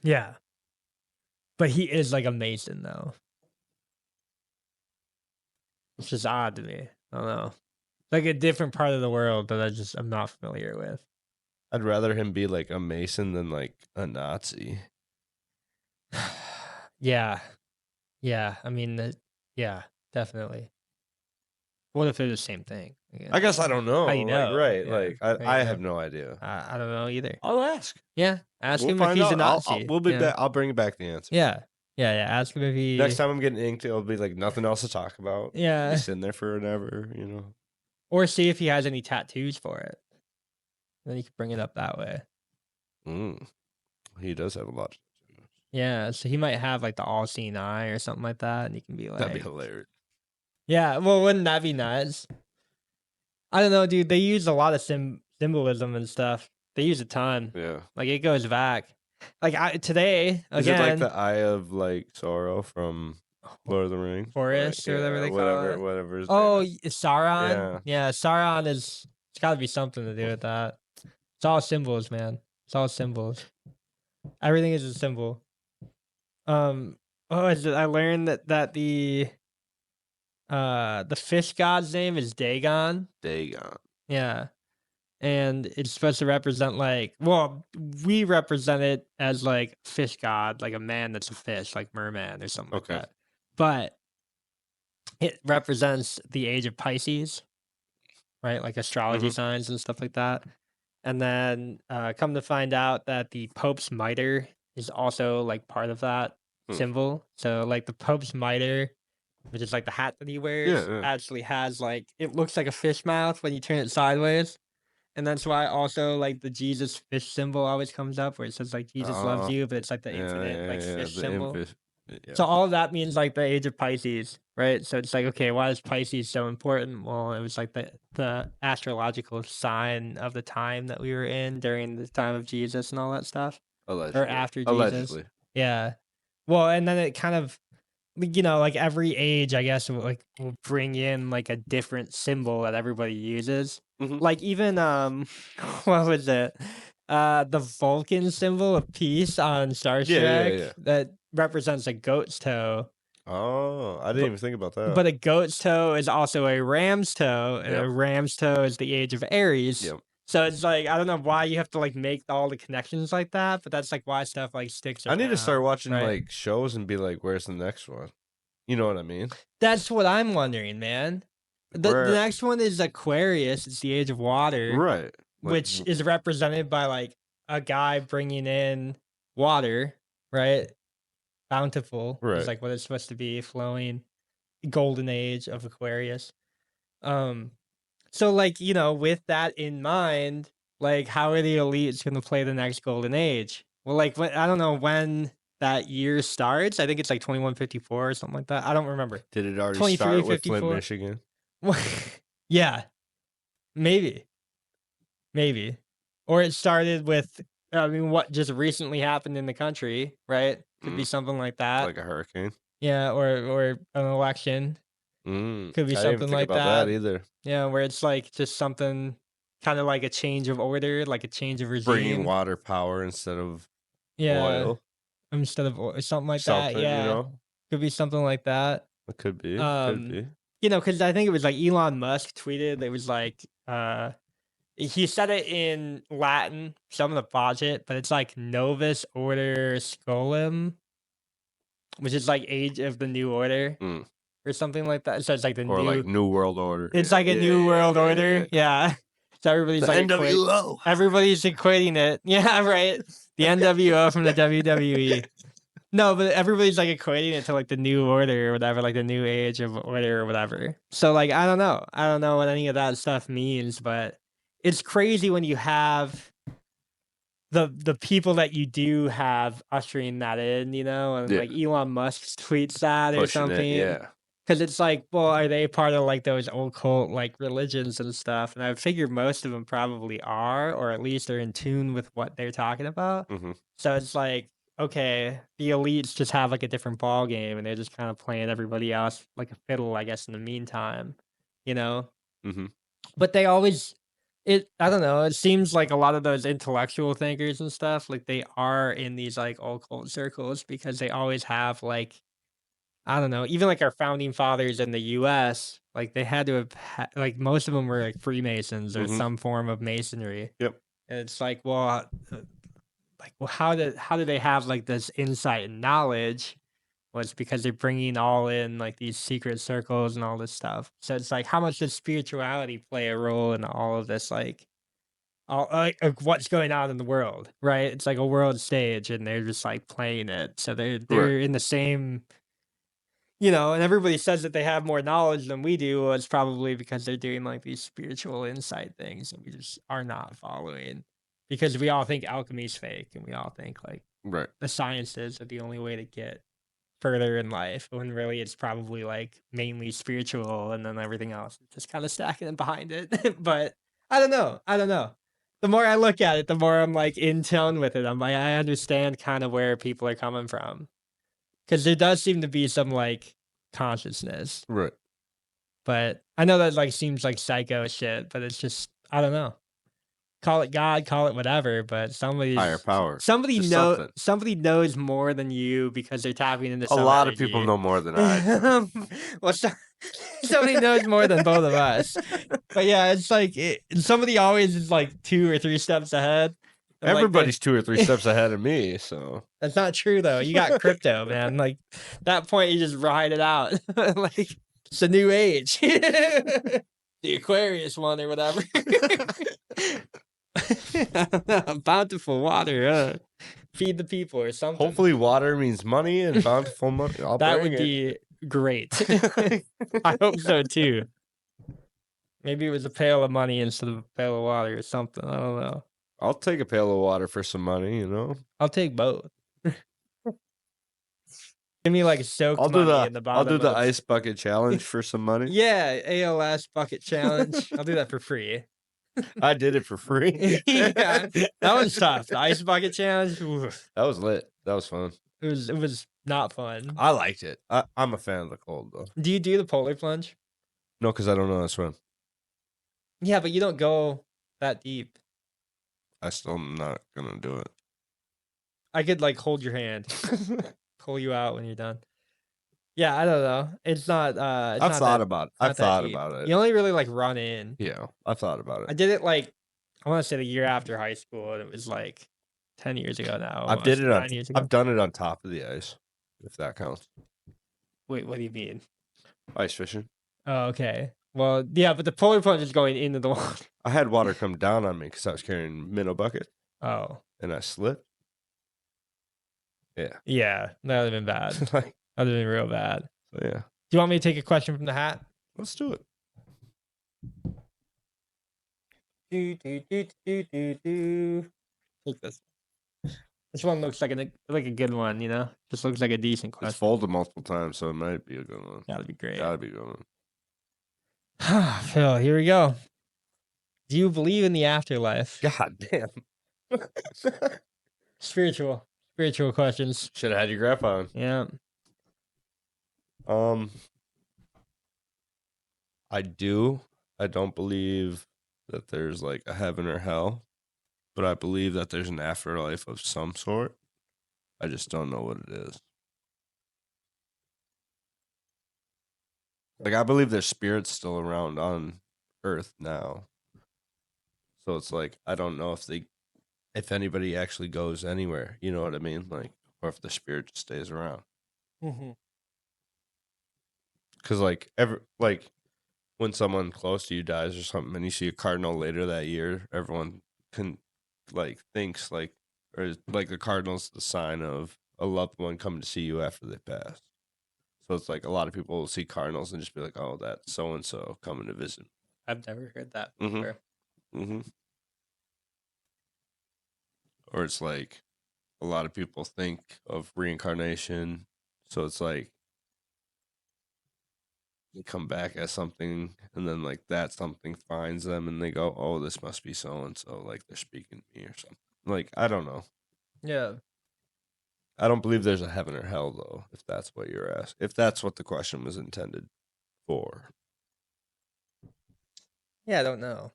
S1: Yeah. But he is like a Mason though. It's just odd to me. I don't know. Like a different part of the world that I'm not familiar with.
S2: I'd rather him be like a Mason than like a Nazi.
S1: Yeah. Yeah. I mean, yeah, definitely. What if they're the same thing?
S2: I guess I don't know.
S1: How you know?
S2: Like, right.
S1: Yeah.
S2: Like
S1: How you
S2: I
S1: know?
S2: have no idea.
S1: I don't know either.
S2: I'll ask.
S1: Yeah. Ask
S2: We'll
S1: him if
S2: find
S1: he's a
S2: out.
S1: Nazi.
S2: We'll be
S1: yeah.
S2: back. I'll bring you back the answer.
S1: Yeah. Yeah. Yeah. Ask him if he.
S2: Next time I'm getting inked, it'll be like nothing else to talk about.
S1: Yeah.
S2: Be sitting there forever,
S1: Or see if he has any tattoos for it. Then you can bring it up that way.
S2: He does have a lot.
S1: Yeah. So he might have like the all-seeing eye or something like that, and he can be like,
S2: That'd be hilarious.
S1: yeah. Well, wouldn't that be nuts? I don't know, dude. They use a lot of symbolism and stuff. They use a ton.
S2: Yeah.
S1: Like it goes back. Like today
S2: Is
S1: again.
S2: it like the Eye of like Sorrow from Lord of the Rings?
S1: Forest or whatever they call it.
S2: Whatever. His
S1: Oh,
S2: name is.
S1: Sauron. Yeah, Sauron it's got to be something to do with that. It's all symbols, man. It's all symbols. Everything is a symbol. Is it? I learned that the fish god's name is Dagon.
S2: Dagon.
S1: Yeah. And it's supposed to represent we represent it as like fish god, like a man that's a fish, like merman or something
S2: Okay.
S1: like that. But it represents the age of Pisces, right? Like astrology signs and stuff like that. And then come to find out that the Pope's mitre is also like part of that symbol. So like the Pope's mitre, which is like the hat that he wears, actually has like, it looks like a fish mouth when you turn it sideways. And that's why also like the Jesus fish symbol always comes up, where it says like Jesus loves you, but it's like the infinite fish symbol. So all of that means like the age of Pisces, right? So it's like, okay, why is Pisces so important? Well, it was like the astrological sign of the time that we were in during the time of Jesus and all that stuff.
S2: Allegedly.
S1: Or after Jesus.
S2: Allegedly.
S1: Yeah. Well, and then it kind of, like every age, I guess, will bring in like a different symbol that everybody uses. Like even what was it? The Vulcan symbol of peace on Star Trek that represents a goat's toe.
S2: Oh, I didn't even think about that.
S1: But a goat's toe is also a ram's toe, and a ram's toe is the age of Aries.
S2: Yep.
S1: So it's like, I don't know why you have to like make all the connections like that, but that's like why stuff like sticks
S2: I need to
S1: around,
S2: start watching
S1: right?
S2: like shows and be like, where's the next one? You know what I mean?
S1: That's what I'm wondering, man. The next one is Aquarius. It's the age of water,
S2: right?
S1: which is represented by like a guy bringing in water, right? Bountiful
S2: Right.
S1: is like what it's supposed to be, flowing, golden age of Aquarius. So like, you know, with that in mind, like how are the elites going to play the next golden age? Well, like I don't know when that year starts. I think it's like 2154 or something like that. I don't remember.
S2: Did it already start with Flint, Michigan?
S1: Yeah, maybe, or it started with. I mean, what just recently happened in the country, right? Could be something like that,
S2: like a hurricane.
S1: Yeah, or an election. Could be
S2: I
S1: something
S2: didn't think
S1: like
S2: about that either.
S1: Yeah, where it's like just something kind of like a change of order, like a change of regime.
S2: Bringing water power instead of oil.
S1: Instead of oil, something like that. Yeah,
S2: you know,
S1: could be something like that.
S2: It could be. Could be.
S1: You know, because I think it was like Elon Musk tweeted. It was like he said it in Latin. So I'm gonna pause it, but it's like Novus Order Scolum, which is like Age of the New Order. Or something like that. So it's like
S2: like New World Order.
S1: It's like a New World Order. Yeah. So everybody's
S2: the
S1: like
S2: NWO.
S1: Everybody's equating it. Yeah, right. The NWO from the WWE. No, but everybody's like equating it to like the New Order or whatever, like the New Age of Order or whatever. So like I don't know. I don't know what any of that stuff means, but it's crazy when you have the people that you do have ushering that in, you know, and like Elon Musk tweets that or something. Because it's like, well, are they part of like those occult like religions and stuff? And I figure most of them probably are, or at least are in tune with what they're talking about. So it's like, okay, the elites just have like a different ball game, and they're just kind of playing everybody else like a fiddle, I guess. In the meantime, you know. But they always, I don't know. It seems like a lot of those intellectual thinkers and stuff, like they are in these like occult circles because they always have like. I don't know, even like our founding fathers in the US, like they had to have, like most of them were like Freemasons or some form of masonry.
S2: Yep.
S1: And it's like, well, how do they have like this insight and knowledge? Well, it's because they're bringing all in like these secret circles and all this stuff. So it's like, how much does spirituality play a role in all of this? Like, all what's going on in the world, right? It's like a world stage, and they're just like playing it. So they're in the same. You know, and everybody says that they have more knowledge than we do. Well, it's probably because they're doing like these spiritual insight things that we just are not following. Because we all think alchemy's fake, and we all think like the sciences are the only way to get further in life, when really it's probably like mainly spiritual, and then everything else is just kind of stacking it behind it. But I don't know. The more I look at it, the more I'm like in tune with it. I'm like, I understand kind of where people are coming from. Because there does seem to be some like consciousness,
S2: right?
S1: But I know that like seems like psycho shit, but it's just I don't know. Call it God, call it whatever, but somebody's
S2: higher power.
S1: Somebody knows more than you because they're tapping into.
S2: A lot of people know more than I.
S1: Well, somebody knows more than both of us. But yeah, it's like somebody always is like 2 or 3 steps ahead.
S2: Everybody's 2 or 3 steps ahead of me, so
S1: that's not true though. You got crypto, man. Like that point, you just ride it out. Like it's a new age, the Aquarius one or whatever. Bountiful water, feed the people or something.
S2: Hopefully, water means money and bountiful money.
S1: That would be great. I hope so too. Maybe it was a pail of money instead of a pail of water or something. I don't know.
S2: I'll take a pail of water for some money, you know?
S1: I'll take both. Give me like soaked money in the bottom.
S2: I'll do the ice bucket challenge for some money.
S1: Yeah, ALS bucket challenge. I'll do that for free.
S2: I did it for free.
S1: Yeah, that was tough. The ice bucket challenge. Oof.
S2: That was lit. That was fun.
S1: It was not fun.
S2: I liked it. I'm a fan of the cold though.
S1: Do you do the polar plunge?
S2: No, because I don't know how to swim.
S1: Yeah, but you don't go that deep.
S2: I still am not gonna do it.
S1: I could like hold your hand, pull you out when you're done. Yeah, I don't know. It's not.
S2: I've thought about it.
S1: You only really like run in.
S2: Yeah, I've thought about it.
S1: I did it like I want to say the year after high school, and it was like 10 years ago now.
S2: I've done it on top of the ice, if that counts.
S1: Wait, what do you mean?
S2: Ice fishing.
S1: Oh, okay. Well, yeah, but the polar plunge is going into the water.
S2: I had water come down on me because I was carrying minnow bucket
S1: Oh,
S2: and I slipped. Yeah.
S1: yeah, that would have been bad.
S2: Like,
S1: That would have been real bad.
S2: so yeah.
S1: Do you want me to take a question from the hat?
S2: Let's do it.
S1: Take this. This one looks like a good one, you know? Just looks like a decent
S2: It's
S1: question.
S2: folded multiple times, so it might be a good one.
S1: That'd be great.
S2: Gotta be a good one.
S1: Phil, here we go. Do you believe in the afterlife?
S2: God damn.
S1: Spiritual questions.
S2: Should have had your grandpa
S1: Yeah.
S2: on. I do. I don't believe that there's like a heaven or hell, but I believe that there's an afterlife of some sort. I just don't know what it is. Like, I believe there's spirits still around on Earth now. So it's like, I don't know if anybody actually goes anywhere, you know what I mean? Like, or if the spirit just stays around.
S1: Mm-hmm.
S2: Because when someone close to you dies or something, and you see a cardinal later that year, everyone thinks the cardinal's the sign of a loved one coming to see you after they pass. So it's like a lot of people will see cardinals and just be like, "Oh, that's so and so coming to visit."
S1: I've never heard that
S2: Mhm.
S1: before.
S2: Mm-hmm. Or it's like a lot of people think of reincarnation, so it's like they come back as something, and then like that something finds them, and they go, "Oh, this must be so and so." Like they're speaking to me or something. Like, I don't know.
S1: Yeah.
S2: I don't believe there's a heaven or hell, though. If that's what you're asking, if that's what the question was intended for.
S1: Yeah, I don't know.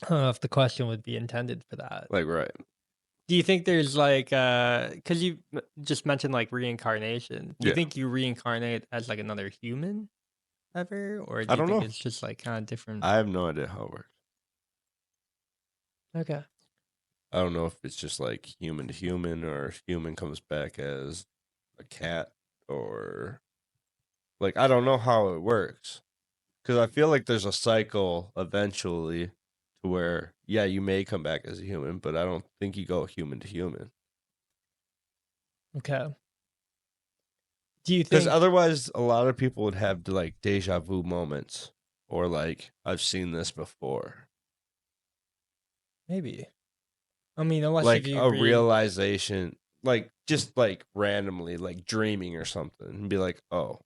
S1: I don't know if the question would be intended for that.
S2: Like, right.
S1: Do you think there's like because you just mentioned like reincarnation. Do you
S2: Yeah.
S1: think you reincarnate as like another human ever? Or do
S2: I
S1: you
S2: don't
S1: think
S2: know.
S1: it's just like kind of different?
S2: I have no idea how it works.
S1: Okay.
S2: I don't know if it's just like human to human, or if human comes back as a cat, or like, I don't know how it works. Because I feel like there's a cycle eventually to where, yeah, you may come back as a human, but I don't think you go human to human.
S1: Okay. Do you
S2: Because
S1: think
S2: otherwise, a lot of people would have like deja vu moments, or like, I've seen this before.
S1: maybe? I mean, unless
S2: Like
S1: if you
S2: a realization, like just like randomly, like dreaming or something, and be like, oh,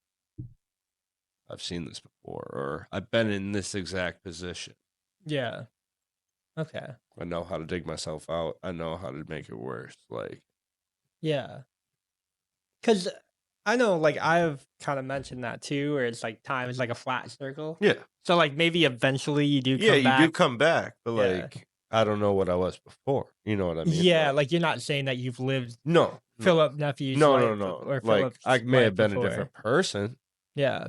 S2: I've seen this before, or I've been in this exact position.
S1: Yeah. Okay.
S2: I know how to dig myself out. I know how to make it worse. Like,
S1: Yeah. Because I know, like, I've kind of mentioned that too, where it's like time is like a flat circle.
S2: yeah.
S1: So, like, maybe eventually you do
S2: Yeah,
S1: come
S2: you
S1: back.
S2: do come back, but
S1: Yeah.
S2: like, I don't know what I was before. You know what I mean?
S1: Yeah, like you're not saying that you've lived
S2: no,
S1: Philip Nephew's
S2: no,
S1: life
S2: no.
S1: or
S2: Like,
S1: Philip's
S2: I may
S1: life
S2: have been
S1: before.
S2: a different person
S1: Yeah.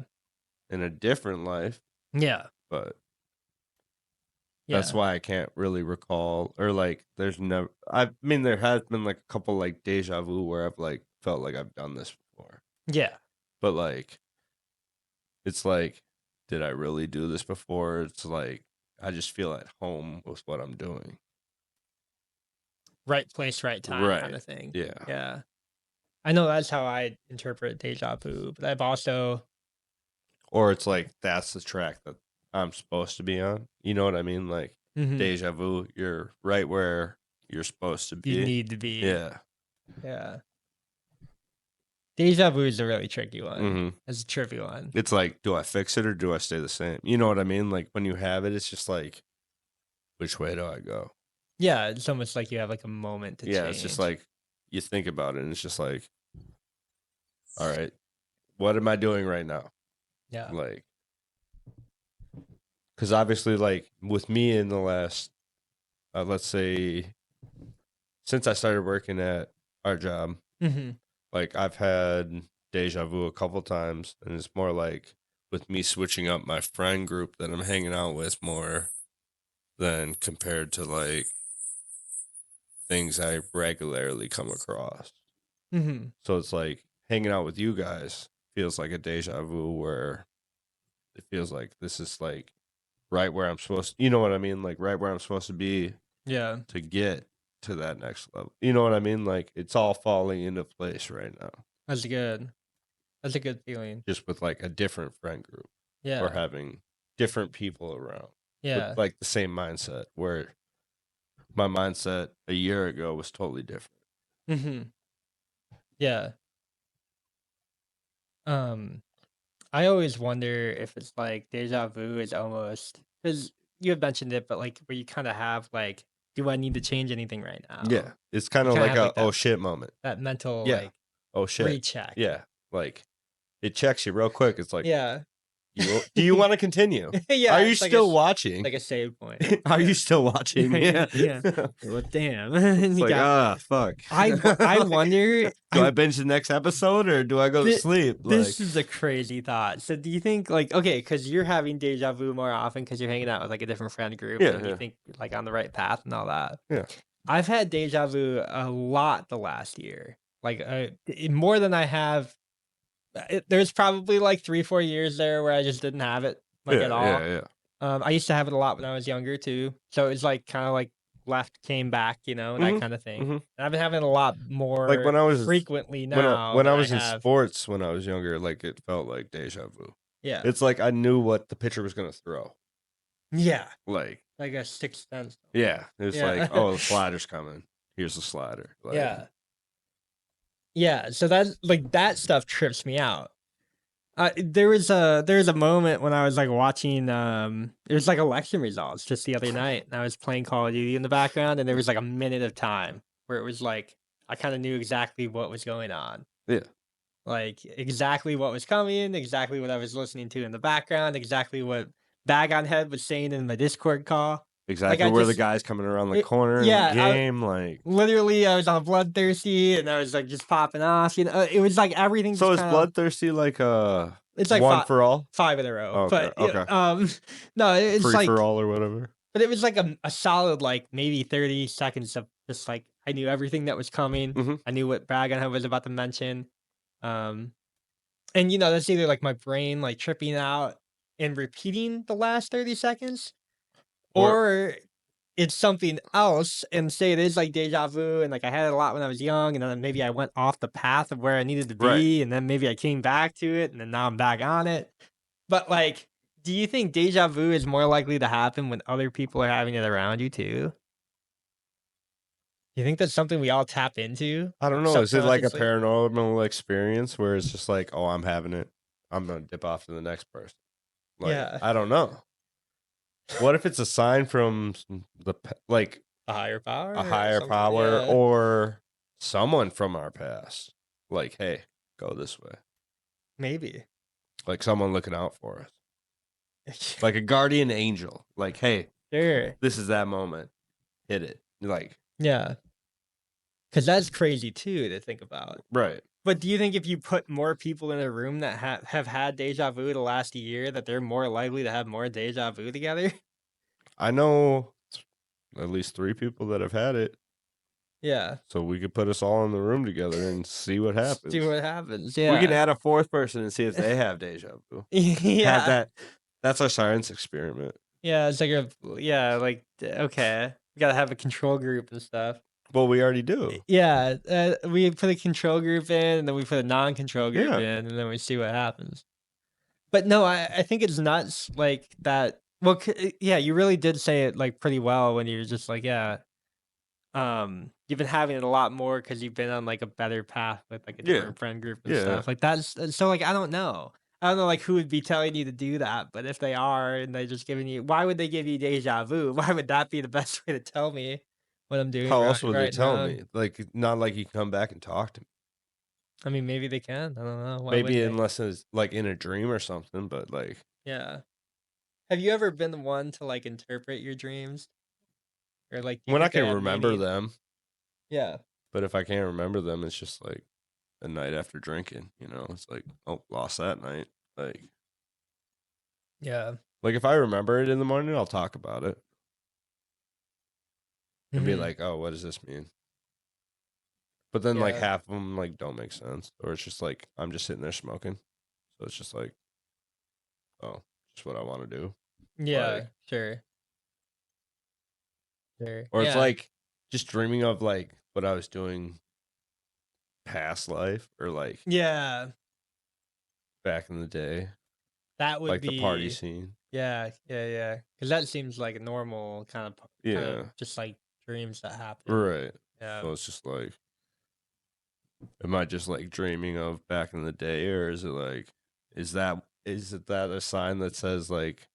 S2: in a different life,
S1: Yeah.
S2: but
S1: Yeah.
S2: that's why I can't really recall, or like, there's never. I mean, there has been like a couple like deja vu where I've like felt like I've done this before,
S1: Yeah.
S2: but like, it's like, did I really do this before? It's like, I just feel at home with what I'm doing.
S1: Right place, right time kind
S2: Right.
S1: of thing.
S2: Yeah.
S1: Yeah. I know that's how I interpret deja vu, but I've also
S2: Or it's like, that's the track that I'm supposed to be on. You know what I mean? Like, deja vu, you're right where you're supposed to be.
S1: you need to be.
S2: Yeah.
S1: Yeah. Deja vu is a really tricky one.
S2: Mm-hmm.
S1: It's a tricky one.
S2: It's like, do I fix it or do I stay the same? You know what I mean? Like, when you have it, it's just like, which way do I go?
S1: Yeah, it's almost like you have like a moment to change.
S2: Yeah, it's just like, you think about it and it's just like, all right, what am I doing right now?
S1: Yeah.
S2: Like, because obviously, like, with me in the last, let's say, since I started working at our job, like, I've had deja vu a couple times, and it's more like with me switching up my friend group that I'm hanging out with more than compared to like things I regularly come across. So it's like hanging out with you guys feels like a deja vu where it feels like this is like right where I'm supposed to, you know what I mean? Like right where I'm supposed to be
S1: Yeah,
S2: to get to that next level. You know what I mean? Like it's all falling into place right now.
S1: that's good. That's a good feeling.
S2: Just with like a different friend group or
S1: Yeah,
S2: having different people around with
S1: yeah.
S2: like the same mindset, where my mindset a year ago was totally different.
S1: Mm-hmm. Yeah. Um, I always wonder if it's like deja vu is almost because you had mentioned it, but like where you kind of have like, do I need to change anything right
S2: Yeah.
S1: now?
S2: It's kind
S1: You
S2: of
S1: kind of
S2: like
S1: have
S2: a
S1: like
S2: oh
S1: that
S2: shit moment.
S1: that mental
S2: Yeah.
S1: like
S2: Oh shit.
S1: recheck.
S2: Yeah. Like it checks you real quick. It's like,
S1: Yeah.
S2: do you want to continue?
S1: Yeah,
S2: Are you
S1: it's like a
S2: still watching?
S1: like a save point.
S2: Are
S1: Yeah.
S2: you still watching? Yeah.
S1: Yeah. Well, damn.
S2: It's
S1: You
S2: like,
S1: got.
S2: fuck.
S1: I wonder.
S2: Do I binge the next episode or do I go to
S1: Thi-
S2: sleep? Like,
S1: This is a crazy thought. So, do you think like okay, because you're having deja vu more often because you're hanging out with like a different friend group,
S2: Yeah,
S1: and you
S2: yeah.
S1: think like on the right path and all that?
S2: Yeah.
S1: I've had deja vu a lot the last year, like more than I have. There's probably like 3-4 years there where I just didn't have it like at all.
S2: Yeah.
S1: I used to have it a lot when I was younger too, so it was like kind of like left, came back, that
S2: Mhm,
S1: kind of thing.
S2: mhm.
S1: And I've been having it a lot more
S2: Like when I was
S1: frequently
S2: when I
S1: now
S2: when I
S1: than I
S2: was in
S1: have.
S2: sports when I was younger, like it felt like deja vu.
S1: Yeah,
S2: It's like I knew what the pitcher was gonna throw.
S1: yeah,
S2: Like,
S1: like a sixth sense.
S2: yeah, it's
S1: Yeah.
S2: like, oh, the slider's coming. Here's the slider. Like,
S1: Yeah, yeah. So that's like that stuff trips me out. There was a moment when I was like watching it was like election results just the other night, and I was playing Call of Duty in the background, and there was like a minute of time where it was like I kind of knew exactly what was going on,
S2: yeah,
S1: like exactly what was coming, exactly what I was listening to in the background, exactly what Bag on Head was saying in my Discord call. Like
S2: exactly
S1: I
S2: where the
S1: just
S2: guy's coming around the
S1: it,
S2: corner in the
S1: yeah,
S2: game. Like,
S1: literally I was on Bloodthirsty, and I was like just popping off. It was like everything
S2: so
S1: just
S2: is
S1: kind of.
S2: bloodthirsty like
S1: It's like
S2: one for all?
S1: 5 in a row,
S2: Okay,
S1: but
S2: okay,
S1: no, it's
S2: free
S1: like,
S2: for all or whatever.
S1: but it was like a solid like maybe 30 seconds of just like I knew everything that was coming.
S2: Hmm.
S1: I knew what Bragan was about to mention, um, and that's either like my brain like tripping out and repeating the last 30 seconds,
S2: Or
S1: or it's something else, and say it is like deja vu, and like I had it a lot when I was young, and then maybe I went off the path of where I needed to
S2: right.
S1: be, and then maybe I came back to it, and then now I'm back on it. But like, do you think deja vu is more likely to happen when other people are having it around you too? Do you think that's something we all tap into
S2: I don't know. Is it like a
S1: subconsciously?
S2: paranormal experience where it's just like, oh, I'm having it. I'm gonna dip off to the next person. Like,
S1: Yeah,
S2: I don't know. What if it's a sign from like
S1: a higher power,
S2: a
S1: or
S2: higher
S1: something?
S2: power
S1: Yeah,
S2: or someone from our past? Like, hey, go this way.
S1: maybe.
S2: Like someone looking out for us. Like a guardian angel. Like, hey,
S1: Sure.
S2: this is that moment. Hit it. Like,
S1: Yeah, because that's crazy too to think about.
S2: right.
S1: But do you think if you put more people in a room that have had deja vu the last year, that they're more likely to have more deja vu together?
S2: I know at least 3 people that have had it.
S1: Yeah.
S2: So we could put us all in the room together and see what happens.
S1: See what happens.
S2: We can
S1: Yeah.
S2: add a 4th person and see if they have deja vu. Have
S1: Yeah.
S2: that. That's our science experiment.
S1: Yeah. It's like like okay, we gotta have a control group and stuff.
S2: Well, we already do.
S1: Yeah. We put a control group in, and then we put a non-control group
S2: Yeah.
S1: in, and then we see what happens. But no, I think it's nuts like that. Well, yeah, you really did say it like pretty well when you were just like, yeah. You've been having it a lot more because you've been on like a better path with like a
S2: Yeah.
S1: different friend group and
S2: Yeah.
S1: stuff. Like that's so like I don't know. I don't know like who would be telling you to do that, but if they are and they're just giving you, why would they give you deja vu? Why would that be the best way to tell me what I'm doing
S2: How else would they
S1: right
S2: tell
S1: now?
S2: me? Like, not like you can come back and talk to me.
S1: I mean, maybe they can. I don't know. Why
S2: Maybe
S1: wouldn't they?
S2: unless it's like in a dream or something, but like,
S1: Yeah. Have you ever been the one to like interpret your dreams, or like do you
S2: when I
S1: think they
S2: can
S1: have
S2: remember
S1: meaning?
S2: them,
S1: Yeah.
S2: but if I can't remember them, it's just like a night after drinking, It's like, oh, lost that night.
S1: Yeah.
S2: Like if I remember it in the morning, I'll talk about it and be
S1: Mhm.
S2: like, oh, what does this mean? But then like
S1: Yeah.
S2: half of them like don't make sense, or it's just like I'm just sitting there smoking, so it's just like, oh, just what I want to do.
S1: Yeah,
S2: Like,
S1: sure.
S2: or it's
S1: Yeah.
S2: like just dreaming of like what I was doing past life or like
S1: Yeah.
S2: back in the day,
S1: That would
S2: like the party
S1: be
S2: scene.
S1: yeah, yeah. Because that seems like a normal kind
S2: Yeah,
S1: of just like dreams that happen.
S2: right.
S1: Yeah.
S2: So it's just like, am I just like dreaming of back in the day, or is it like, is it that a sign that says like,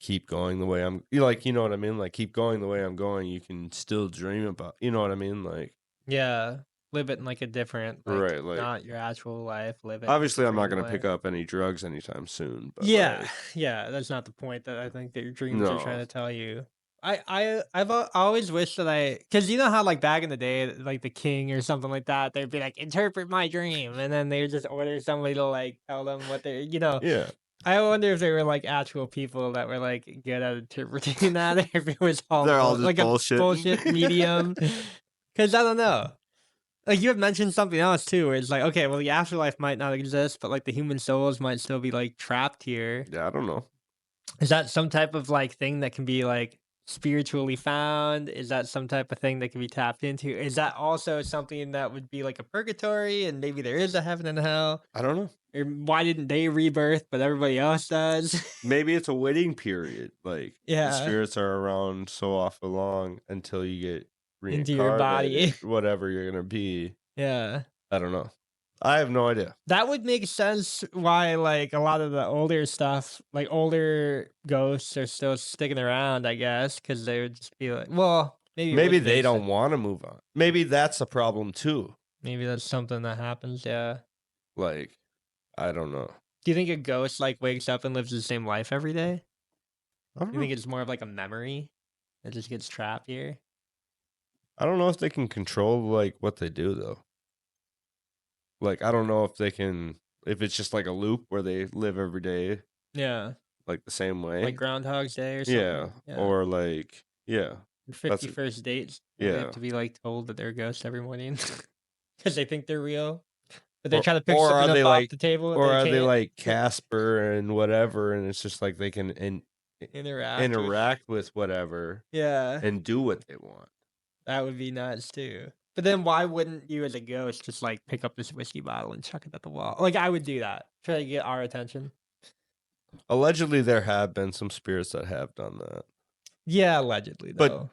S2: keep going the way I'm, you like, you know what I mean? Like, keep going the way I'm going. You can still dream about, you know what I mean? Like,
S1: Yeah. Live it in like a different, like
S2: right. Like,
S1: not your actual life. Live it.
S2: obviously, I'm not
S1: dream
S2: gonna pick
S1: life.
S2: up any drugs anytime soon. But
S1: Yeah,
S2: like,
S1: yeah. That's not the point that I think that your dreams are trying
S2: no,
S1: to tell you. I've always wished that because you know how like back in the day, like the king or something like that, they'd be like interpret my dream, and then they would just order somebody to like tell them what they're
S2: yeah,
S1: I wonder if they were like actual people that were like good at interpreting that, or if it was all
S2: they're all just
S1: like a
S2: bullshitting.
S1: bullshit medium. Because I don't know. Like you have mentioned something else too, where it's like, okay, well, the afterlife might not exist, but like the human souls might still be like trapped here.
S2: Yeah, I don't know.
S1: Is that some type of like thing that can be like spiritually found? Is that some type of thing that can be tapped into? Is that also something that would be like a purgatory, and maybe there is a heaven and a hell?
S2: I don't know.
S1: Or why didn't they rebirth, but everybody else does?
S2: Maybe it's a waiting period. Like, the
S1: Yeah,
S2: spirits are around so awful long until you get
S1: into your body.
S2: reincarnated, whatever you're gonna be.
S1: Yeah.
S2: I don't know. I have no idea.
S1: That would make sense why like a lot of the older stuff, like older ghosts are still sticking around, I guess, because they would just be like, well, maybe it
S2: Maybe
S1: would
S2: they
S1: make
S2: don't
S1: sense.
S2: want to move on. Maybe that's a problem too.
S1: Maybe that's something that happens, yeah.
S2: Like, I don't know.
S1: Do you think a ghost like wakes up and lives the same life every day?
S2: I don't
S1: You
S2: know.
S1: think it's more of like a memory that just gets trapped here?
S2: I don't know if they can control like what they do though. Like, I don't know if they can, if it's just like a loop where they live every day
S1: Yeah,
S2: like the same way.
S1: like Groundhog's Day or something.
S2: Yeah. Or like, yeah.
S1: Your
S2: That's
S1: 51st dates. They
S2: yeah.
S1: have to be like told that they're ghosts every morning because they think they're real, but they're
S2: Or,
S1: trying to pick
S2: or are
S1: something
S2: they
S1: up off
S2: like,
S1: the table.
S2: or are they
S1: can't
S2: like Casper and whatever, and it's just like they can interact with whatever
S1: Yeah,
S2: and do what they want.
S1: that would be nuts too. But then why wouldn't you as a ghost just like pick up this whiskey bottle and chuck it at the wall? Like I would do that. Try to get our attention.
S2: Allegedly, there have been some spirits that have done that.
S1: Yeah, allegedly
S2: But
S1: though.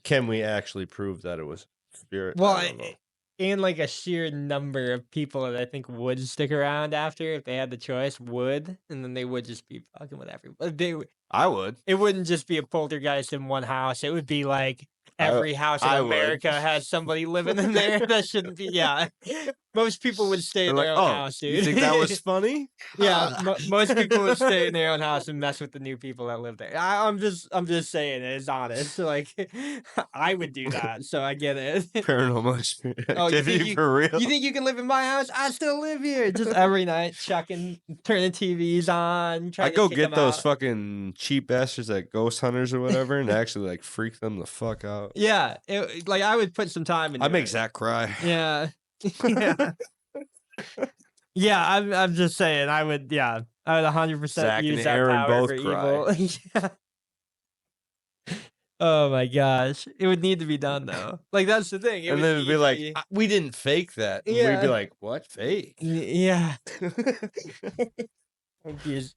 S2: can we actually prove that it was spirit?
S1: Well,
S2: I don't know.
S1: and like a sheer number of people that I think would stick around after if they had the choice would, and then they would just be fucking with everybody.
S2: I would.
S1: It wouldn't just be a poltergeist in one house. It would be like
S2: I-
S1: every house in
S2: I would.
S1: America has somebody living in there. That shouldn't be. Yeah, most people would stay in
S2: They're
S1: their
S2: like,
S1: own
S2: oh,
S1: house, dude.
S2: you think that was funny?
S1: Yeah, most people would stay in their own house and mess with the new people that live there. I'm just saying it. It's honest. Like I would do that, so I get it.
S2: Paranormal experience
S1: Oh, you
S2: activity
S1: think
S2: for real.
S1: You think you can live in my house? I still live here. Just every night, checking, turning TVs on.
S2: I
S1: Trying
S2: go
S1: to
S2: get
S1: kick 'em
S2: those
S1: out.
S2: fucking cheap bastards at Ghost Hunters or whatever, and actually like freak them the fuck out.
S1: Yeah, like I would put some time into
S2: I make
S1: it.
S2: Zach cry.
S1: Yeah, yeah, yeah. I'm just saying. I would 100%
S2: Zach
S1: use
S2: and
S1: that
S2: Aaron
S1: power
S2: both
S1: for
S2: cry.
S1: evil. Yeah. Oh my gosh, it would need to be done though. Like that's the thing. It
S2: And
S1: would
S2: then it'd be like,
S1: easy.
S2: we didn't fake that. And we'd
S1: Yeah.
S2: be like, what fake?
S1: Yeah.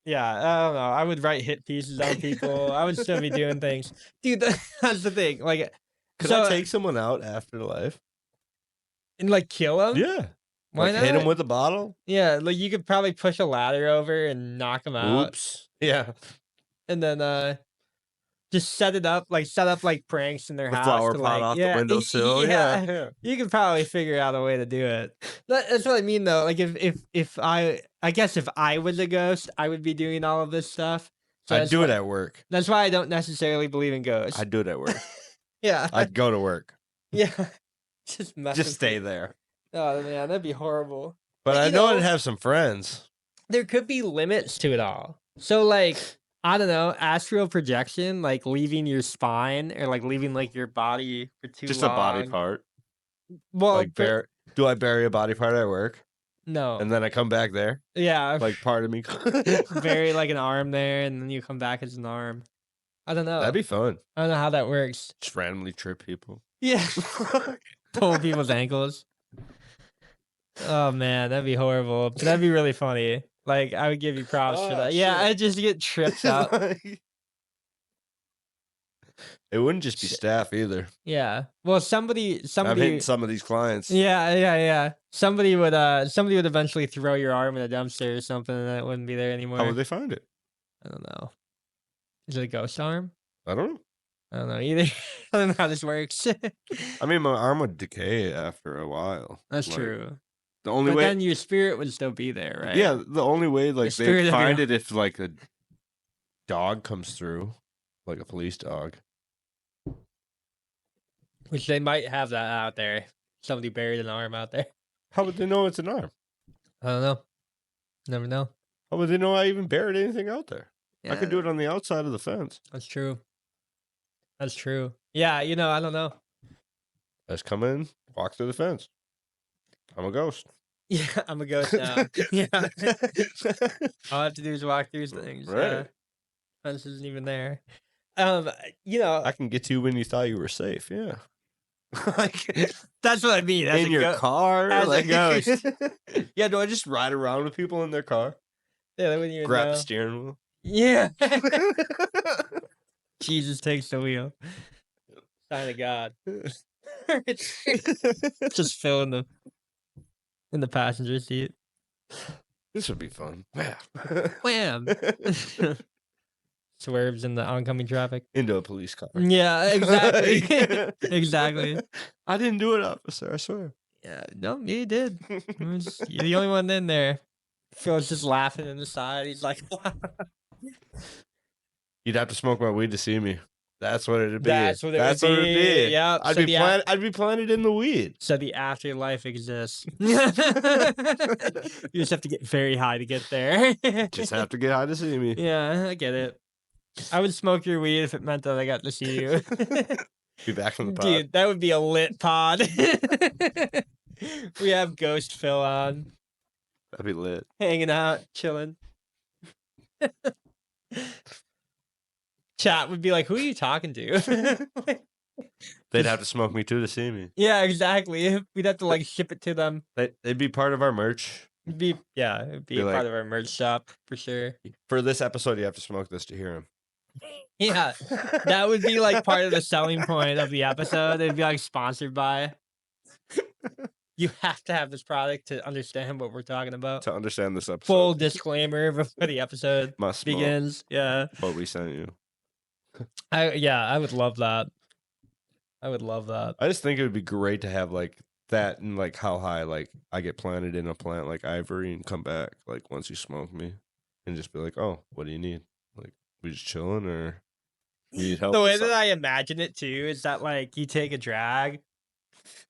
S1: Yeah, I don't know. I would write hit pieces on people. I would still be doing things, dude. That's the thing. Like,
S2: Could
S1: so
S2: I take someone out after life?
S1: and like kill them?
S2: Yeah.
S1: Why
S2: Like
S1: not?
S2: hit him with a bottle?
S1: Yeah, like you could probably push a ladder over and knock them out,
S2: Oops. Yeah.
S1: and then just set up like pranks in their
S2: The
S1: house.
S2: flower
S1: to,
S2: pot
S1: like,
S2: off
S1: yeah,
S2: the windowsill.
S1: Yeah,
S2: Yeah.
S1: you could probably figure out a way to do it. That's what I mean, though. Like if I guess if I was a ghost, I would be doing all of this stuff. So
S2: I'd
S1: that's
S2: do
S1: why,
S2: it at work.
S1: That's why I don't necessarily believe in ghosts.
S2: I'd do it at work.
S1: Yeah,
S2: I'd go to work.
S1: yeah. Just mess
S2: Just
S1: with
S2: stay
S1: people.
S2: there.
S1: Oh man, that'd be horrible.
S2: But
S1: But,
S2: I
S1: you
S2: know
S1: know-
S2: I'd have some friends.
S1: There could be limits to it all. So like I don't know, astral projection, like leaving your spine or like leaving like your body for too
S2: Just
S1: long.
S2: a body part.
S1: Well,
S2: Like do I bury a body part at work?
S1: No.
S2: And then I come back there,
S1: Yeah.
S2: like part of me.
S1: Bury like an arm there, and then you come back as an arm. I don't know.
S2: That'd be fun.
S1: I don't know how that works.
S2: Just randomly trip people.
S1: Yeah. Pull people's ankles. Oh man, that'd be horrible. But that'd be really funny. Like I would give you props for
S2: Oh,
S1: that. Yeah,
S2: shit.
S1: I just get tripped up.
S2: It wouldn't just be
S1: Shit.
S2: staff either.
S1: Yeah. Well, somebody.
S2: I'm hitting some of these clients.
S1: Yeah. Somebody would eventually throw your arm in a dumpster or something, and then it wouldn't be there anymore.
S2: How would they find it?
S1: I don't know. Is it a ghost arm?
S2: I don't know.
S1: I don't know either. I don't know how this works.
S2: I mean, my arm would decay after a while.
S1: That's
S2: Like,
S1: true.
S2: The only
S1: But
S2: way,
S1: then your spirit would still be there, right?
S2: yeah, the only way like
S1: spirit
S2: they
S1: of
S2: find
S1: your-
S2: it if like a dog comes through, like a police dog.
S1: Which they might have that out there. Somebody buried an arm out there.
S2: How would they know it's an arm?
S1: I don't know. Never know.
S2: How would they know I even buried anything out there? I could do it on the outside of the fence.
S1: That's true. That's true. Yeah, I don't know.
S2: I just come in, walk through the fence. I'm a ghost.
S1: Yeah, I'm a ghost now. Yeah. All I have to do is walk through things.
S2: Right.
S1: Fence isn't even there.
S2: I can get to you when you thought you were safe. Yeah. Like
S1: That's what I mean. As
S2: in your car.
S1: as a
S2: like,
S1: ghost.
S2: Yeah, do I just ride around with people in their car?
S1: Yeah, they wouldn't even
S2: Grab
S1: know.
S2: the steering wheel.
S1: Yeah. Jesus takes the wheel. Sign of God. Just Phil in the passenger seat.
S2: This would be fun.
S1: Wham! Swerves in the oncoming traffic.
S2: Into a police car.
S1: Yeah, exactly. Exactly.
S2: I didn't do it, officer. I swear.
S1: Yeah, no, you did. You're the only one in there. Phil's just laughing in the side. He's like,
S2: You'd have to smoke my weed to see me. That's what it'd be.
S1: That's what it would
S2: it'd
S1: be.
S2: be.
S1: Yep.
S2: I'd
S1: So
S2: be I'd be planted in the weed.
S1: So the afterlife exists. You just have to get very high to get there.
S2: Just have to get high to see me.
S1: Yeah, I get it. I would smoke your weed if it meant that I got to see you.
S2: Be back from the pod.
S1: Dude, that would be a lit pod. We have Ghost Phil on,
S2: That'd be lit.
S1: hanging out, chilling. Chat would be like, who are you talking to?
S2: They'd have to smoke me too to see me.
S1: Yeah, exactly. We'd have to like ship it to them.
S2: They'd be part of our merch.
S1: It'd be a
S2: Be
S1: part
S2: like-
S1: of our merch shop for sure.
S2: For this episode, you have to smoke this to hear him.
S1: Yeah, that would be like part of the selling point of the episode. It'd be like sponsored by. You have to have this product to understand what we're talking about.
S2: To understand this episode.
S1: Full disclaimer before the episode
S2: Must smoke
S1: begins. Yeah,
S2: what we sent you.
S1: I would love that. I would love that.
S2: I just think it would be great to have like that and like how high like I get planted in a plant like Ivory and come back like once you smoke me and just be like, oh, what do you need? Like we just chilling or you need help?
S1: The
S2: with
S1: way that
S2: something?"
S1: I imagine it too is that like you take a drag,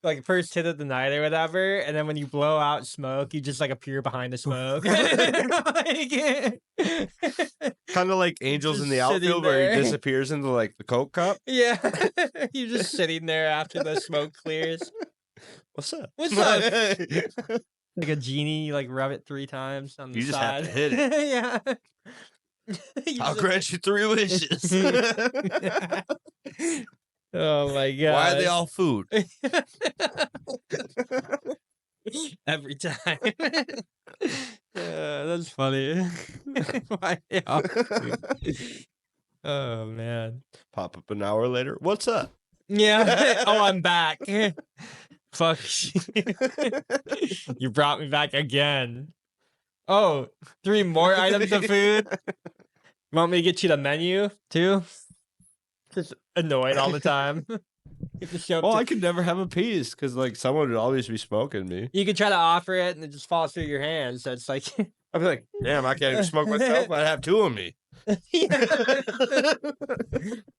S1: like first hit of the night or whatever, and then when you blow out smoke, you just like appear behind the smoke.
S2: Kind of like Angels in the
S1: Just sitting
S2: Outfield where
S1: there.
S2: he disappears into like the Coke cup.
S1: Yeah, you're just sitting there after the smoke clears,
S2: What's up?
S1: What's up? like a genie. You like rub it 3 times on the
S2: You just
S1: side.
S2: have to hit
S1: it. Yeah. You
S2: I'll
S1: just-
S2: grant you 3 wishes.
S1: Oh my god!
S2: Why are they all food?
S1: Every time. That's funny. Why they all food? Oh man.
S2: Pop up an hour later. What's up?
S1: Yeah. Oh, I'm back. Fuck. You brought me back again. Oh, 3 more items of food. You want me to get you the menu too? Just annoyed all the time. You have to show up
S2: Well,
S1: to-
S2: I could never have a piece because like someone would always be smoking me.
S1: You could try to offer it and it just falls through your hands. So it's like,
S2: I'd be like, damn, I can't even smoke myself. I'd have 2 of me.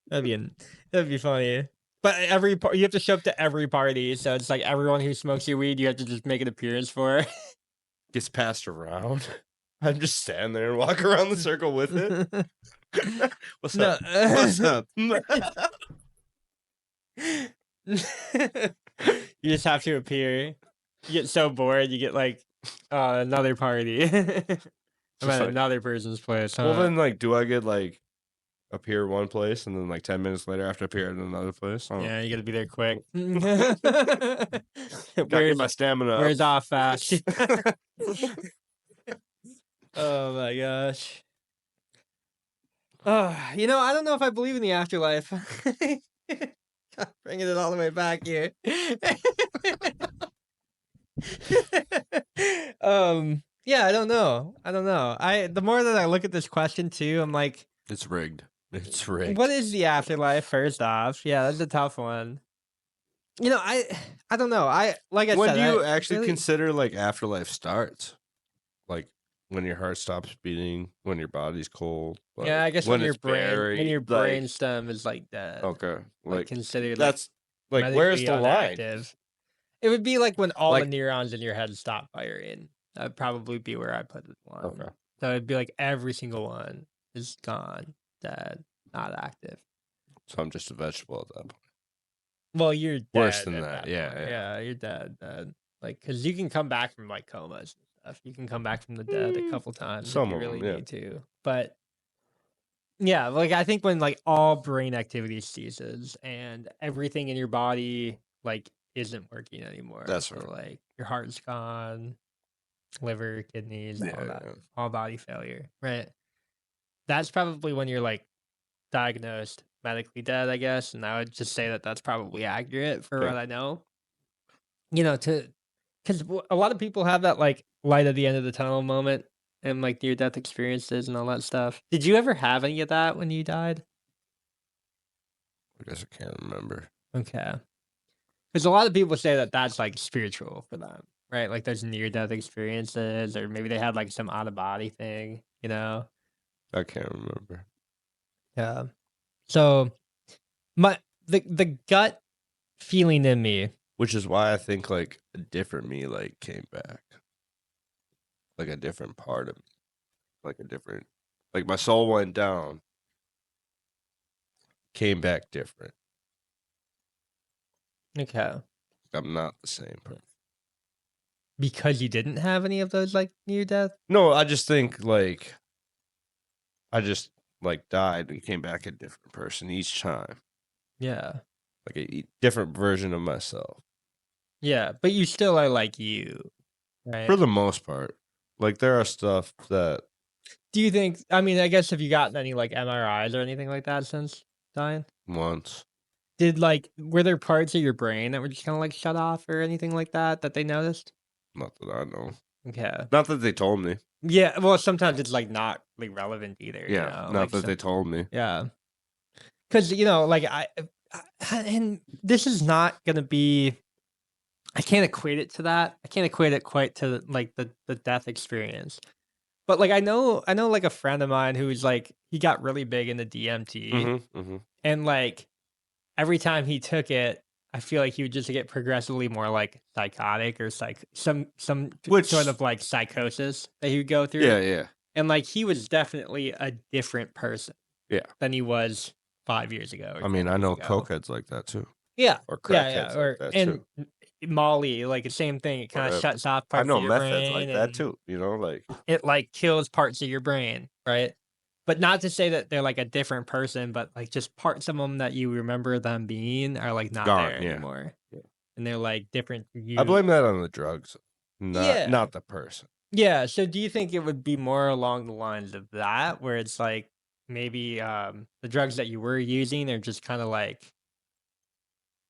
S1: that'd be funny. But you have to show up to every party, so it's like everyone who smokes your weed, you have to just make an appearance for.
S2: Gets passed around. I'm just standing there and walk around the circle with it. What's
S1: No.
S2: up? What's up?
S1: You just have to appear. You get so bored, you get like Another party. I'm
S2: Just
S1: at
S2: like,
S1: another person's place.
S2: well, then, like, do I get, like, appear one place and then, like, 10 minutes later I have to appear in another place? I don't
S1: Yeah, you gotta be there quick.
S2: Gotta get my stamina up.
S1: Where's off fast? Oh my gosh. You know, I don't know if I believe in the afterlife. Bringing it all the way back here. Yeah, I don't know. The more that I look at this question too, I'm like,
S2: It's rigged. It's rigged.
S1: what is the afterlife? First off, yeah, that's a tough one. You know, I don't know. Like I
S2: When
S1: said,
S2: do you
S1: I
S2: actually
S1: really-
S2: consider, like, afterlife starts? Like, when your heart stops beating, when your body's cold. Like,
S1: Yeah, I guess when your
S2: it's
S1: brain, when your
S2: buried, like,
S1: brain stem is like dead,
S2: okay,
S1: like considered like
S2: that's like, where's
S1: medically
S2: the line?
S1: unactive. It would be like when all the
S2: Like-
S1: neurons in your head stop firing. That'd probably be where I put it one.
S2: Okay.
S1: So it'd be like every single one is gone, dead, not active.
S2: So I'm just a vegetable at that point.
S1: Well, you're dead
S2: Worse than
S1: at
S2: that, yeah,
S1: point.
S2: yeah.
S1: You're dead. Like, because you can come back from like comas and stuff. You can come back from the dead a couple times if
S2: some
S1: you
S2: of 'em,
S1: really
S2: yeah.
S1: need to. But yeah, like I think when like all brain activity ceases and everything in your body like isn't working anymore.
S2: That's
S1: So
S2: right.
S1: like your heart's gone, liver, kidneys, all
S2: Yeah,
S1: that,
S2: yeah.
S1: all body failure, right? That's probably when you're like diagnosed medically dead, I guess. And I would just say that that's probably accurate for
S2: Okay.
S1: what I know. You know, because a lot of people have that like light at the end of the tunnel moment and like near death experiences and all that stuff. Did you ever have any of that when you died?
S2: I guess I can't remember.
S1: Okay. Because a lot of people say that that's like spiritual for them, right? Like there's near death experiences, or maybe they had like some out of body thing, you know?
S2: I can't remember.
S1: Yeah. So the gut feeling in me.
S2: Which is why I think, like, a different me, like, came back. Like, a different part of me. Like, like, my soul went down. Came back different.
S1: Okay.
S2: I'm not the same person.
S1: Because you didn't have any of those like near death?
S2: No, I just think, like, I just, like, died and came back a different person each time.
S1: Yeah.
S2: Like, a different version of myself.
S1: Yeah, but you still are like you, right?
S2: For the most part. Like, there are stuff that...
S1: Do you think, I mean, I guess have you gotten any like MRIs or anything like that since dying?
S2: Once.
S1: Were there parts of your brain that were just kind of like shut off or anything like that they noticed?
S2: Not that I know.
S1: Okay.
S2: Not that they told me.
S1: Yeah, well, sometimes it's like not like relevant either.
S2: Yeah,
S1: you know?
S2: not
S1: like,
S2: that they told me.
S1: Yeah. Because, you know, like and this is not going to be, I can't equate it to that. I can't equate it quite to like the death experience. But like I know like a friend of mine who's like he got really big into DMT
S2: Mm-hmm.
S1: and like every time he took it, I feel like he would just get progressively more like psychotic or some
S2: Which-
S1: sort of like psychosis that he would go through.
S2: Yeah, yeah.
S1: And like he was definitely a different person.
S2: Yeah.
S1: Than he was 5 years ago. or
S2: I mean,
S1: 10
S2: I know
S1: years ago.
S2: cokeheads like that too.
S1: Yeah.
S2: Or
S1: Yeah,
S2: crackheads
S1: or
S2: like that
S1: and
S2: too.
S1: Molly, like the same thing. It kind of
S2: Whatever.
S1: shuts off
S2: I
S1: parts
S2: know
S1: of your
S2: meth
S1: brain.
S2: heads like that
S1: and
S2: too. You know, like...
S1: It like kills parts of your brain, right? But not to say that they're like a different person, but like just parts of them that you remember them being are like not
S2: Gone,
S1: there
S2: yeah.
S1: anymore.
S2: Yeah.
S1: And they're like different for you.
S2: I blame that on the drugs. Not the person.
S1: Yeah. So do you think it would be more along the lines of that, where it's like maybe the drugs that you were using are just kind of like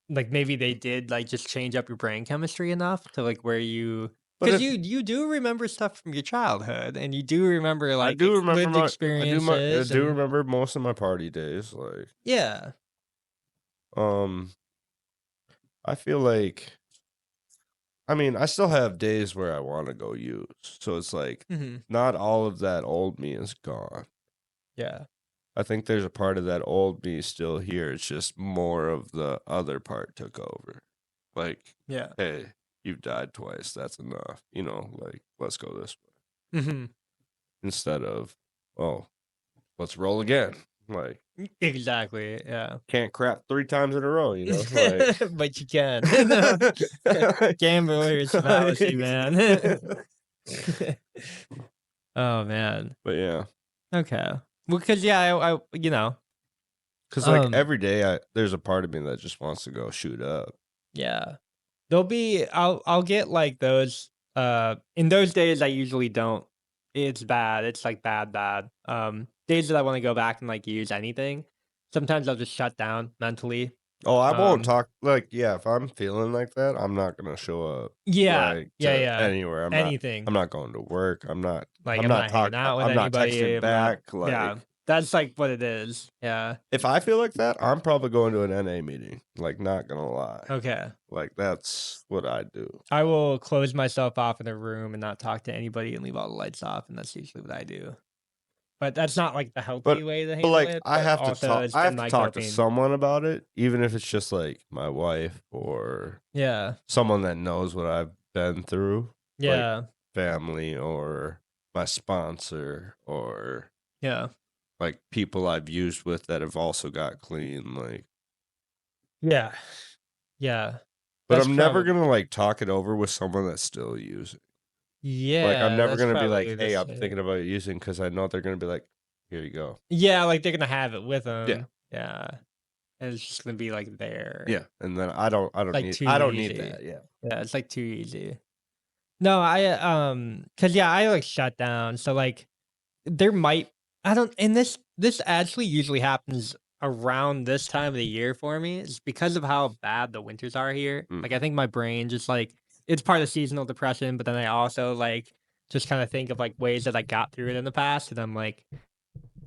S1: maybe they did like just change up your brain chemistry enough to like where you
S2: But
S1: because
S2: if-
S1: you do remember stuff from your childhood and you do remember like
S2: I do remember
S1: lived experiences.
S2: I do
S1: and-
S2: remember most of my party days. Like,
S1: Yeah.
S2: I feel like, I mean, I still have days where I want to go use. So it's like,
S1: Hmm.
S2: not all of that old me is gone.
S1: Yeah.
S2: I think there's a part of that old me still here. It's just more of the other part took over. Like,
S1: Yeah.
S2: hey, you've died twice. That's enough. You know, like, let's go this way.
S1: Hmm.
S2: Instead of, oh, let's roll again. Like,
S1: Exactly. Yeah.
S2: can't crap 3 times in a row, you know? Like,
S1: But you can. Gambler's fallacy, man. Oh man.
S2: But yeah,
S1: Okay. Well, because yeah, I
S2: because like
S1: um
S2: every day, there's a part of me that just wants to go shoot up.
S1: yeah, there'll be I'll get like those in those days I usually don't. It's bad. It's like bad. Days that I want to go back and like use anything. Sometimes I'll just shut down mentally.
S2: Oh, I won't
S1: Um
S2: talk like yeah. If I'm feeling like that, I'm not gonna show up
S1: yeah,
S2: like
S1: yeah,
S2: to
S1: yeah.
S2: anywhere. I'm not.
S1: Anything.
S2: I'm not going to work. I'm not.
S1: Like
S2: I'm
S1: I'm
S2: not
S1: not hanging
S2: talk.
S1: out with
S2: I'm not
S1: anybody.
S2: texting
S1: I'm not.
S2: back. Like
S1: Yeah, that's like what it is. Yeah.
S2: if I feel like that, I'm probably going to an NA meeting. Like not gonna lie.
S1: Okay.
S2: Like that's what I do.
S1: I will close myself off in a room and not talk to anybody and leave all the lights off, and that's usually what I do. But that's not like the healthy way to
S2: But
S1: handle
S2: like
S1: it.
S2: I
S1: But
S2: have to
S1: also,
S2: talk.
S1: it's
S2: I
S1: been
S2: have to
S1: my
S2: talk to
S1: coping.
S2: someone about it, even if it's just like my wife or
S1: Yeah.
S2: someone that knows what I've been through.
S1: Yeah.
S2: Family or my sponsor or
S1: Yeah.
S2: like people I've used with that have also got clean. Like,
S1: Yeah. Yeah.
S2: but
S1: That's
S2: I'm never
S1: probably.
S2: gonna like talk it over with someone that's still using. Like, I'm
S1: Yeah,
S2: never
S1: that's
S2: gonna be
S1: probably
S2: like,
S1: the
S2: "Hey, I'm
S1: same.
S2: thinking about using," because I know they're gonna be like, "Here you go."
S1: Yeah, like they're gonna have it with
S2: Yeah,
S1: them. Yeah, and it's just gonna be like there.
S2: yeah, and then I don't
S1: Like
S2: need,
S1: too
S2: I don't need
S1: easy.
S2: that. Yeah,
S1: Yeah, it's like too easy. No, cause yeah, I like shut down. So like there might I don't and this actually usually happens around this time of the year for me. It's because of how bad the winters are here. Like I think my brain just like it's part of seasonal depression, but then I also like just kind of think of like ways that I got through it in the past, and I'm like,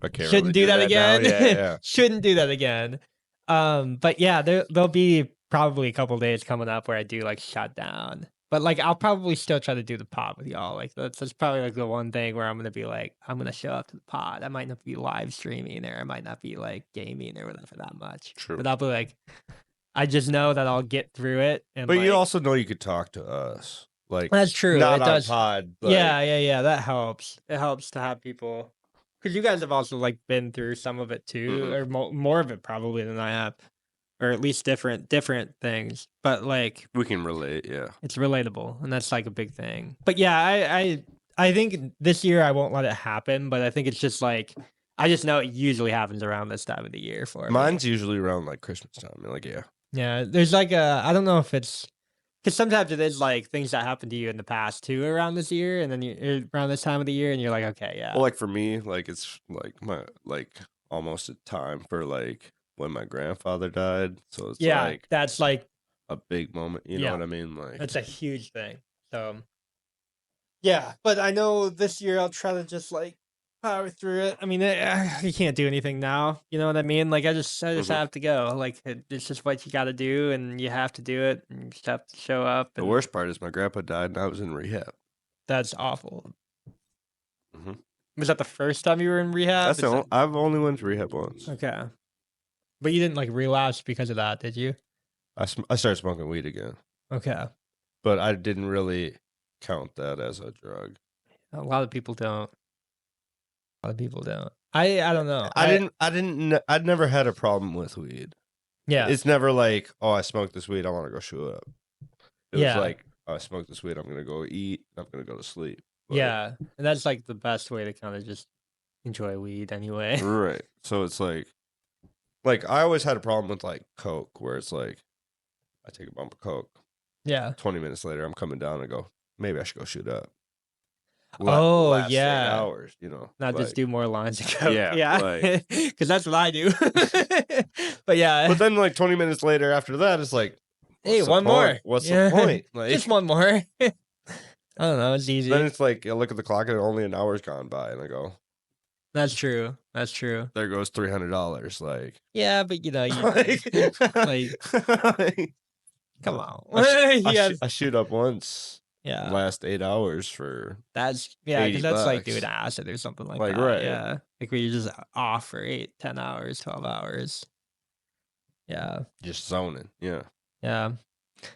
S2: I can't really
S1: shouldn't do
S2: do
S1: that
S2: that now.
S1: again.
S2: Yeah, yeah.
S1: Shouldn't do that again. But yeah, there'll be probably a couple days coming up where I do like shut down. But like I'll probably still try to do the pod with y'all. Like that's probably like the one thing where I'm gonna be like, I'm gonna show up to the pod. I might not be live streaming or I might not be like gaming or whatever that much.
S2: True.
S1: But I'll be like, I just know that I'll get through it. And
S2: But you
S1: like,
S2: also know you could talk to us. Like,
S1: that's true.
S2: not
S1: It
S2: on
S1: does.
S2: pod. Like,
S1: Yeah. That helps. It helps to have people because you guys have also like been through some of it too, or more of it probably than I have, or at least different things. But like
S2: we can relate. Yeah.
S1: it's relatable, and that's like a big thing. But yeah, I think this year I won't let it happen. But I think it's just like I just know it usually happens around this time of the year for me.
S2: Mine's usually around like Christmas time. Like, yeah.
S1: Yeah, there's like I don't know if it's because sometimes it is like things that happened to you in the past too around this year, and then you around this time of the year, and you're like, okay, yeah.
S2: Well, like for me, like it's like my like almost a time for like when my grandfather died. So it's
S1: yeah,
S2: like
S1: that's like
S2: a big moment. You know
S1: yeah,
S2: what I mean? Like
S1: that's a huge thing. So yeah, but I know this year I'll try to just like power through it. I mean, you can't do anything now. You know what I mean? Like I just have to go. Like it's just what you got to do, and you have to do it, and you just have to show up.
S2: the
S1: And
S2: worst part is my grandpa died and I was in rehab.
S1: that's awful.
S2: Mhm.
S1: Was that the first time you were in rehab?
S2: That's the only, I've only went to rehab once.
S1: Okay. But you didn't like relapse because of that, did you?
S2: I started smoking weed again,
S1: Okay.
S2: but I didn't really count that as a drug.
S1: A lot of people don't. A lot of people don't. I don't know.
S2: I'd never had a problem with weed.
S1: Yeah.
S2: It's never like, oh, I smoked this weed, I want to go shoot up. It
S1: Yeah.
S2: was like, oh, I smoked this weed, I'm gonna go eat, I'm gonna go to sleep. Like,
S1: Yeah. And that's like the best way to kind of just enjoy weed anyway.
S2: right. So it's like I always had a problem with like Coke, where it's like I take a bump of Coke,
S1: Yeah.
S2: 20 minutes later I'm coming down and go, maybe I should go shoot up.
S1: Oh,
S2: Last 8
S1: yeah.
S2: hours, you know.
S1: Not just
S2: like-
S1: do more lines of coke.
S2: Yeah,
S1: Yeah.
S2: like-
S1: Because that's what I do. But yeah.
S2: But then like 20 minutes later after that, it's like,
S1: hey,
S2: what's the
S1: one more.
S2: point? What's
S1: Yeah.
S2: the point? Like,
S1: Just one more. I don't know. It's easy.
S2: then it's like I look at the clock and only an hour's gone by, and I go,
S1: That's true. That's true.
S2: there goes $300. Like,
S1: Yeah, but you know, you,
S2: like,
S1: come on.
S2: I shoot up once.
S1: Yeah.
S2: Last 8 hours for
S1: That's because
S2: 80
S1: that's like
S2: bucks.
S1: doing acid or something like
S2: Like,
S1: that.
S2: right.
S1: Yeah. Like where you're just off for 8, 10 hours, 12 hours. Yeah.
S2: just zoning. Yeah.
S1: Yeah.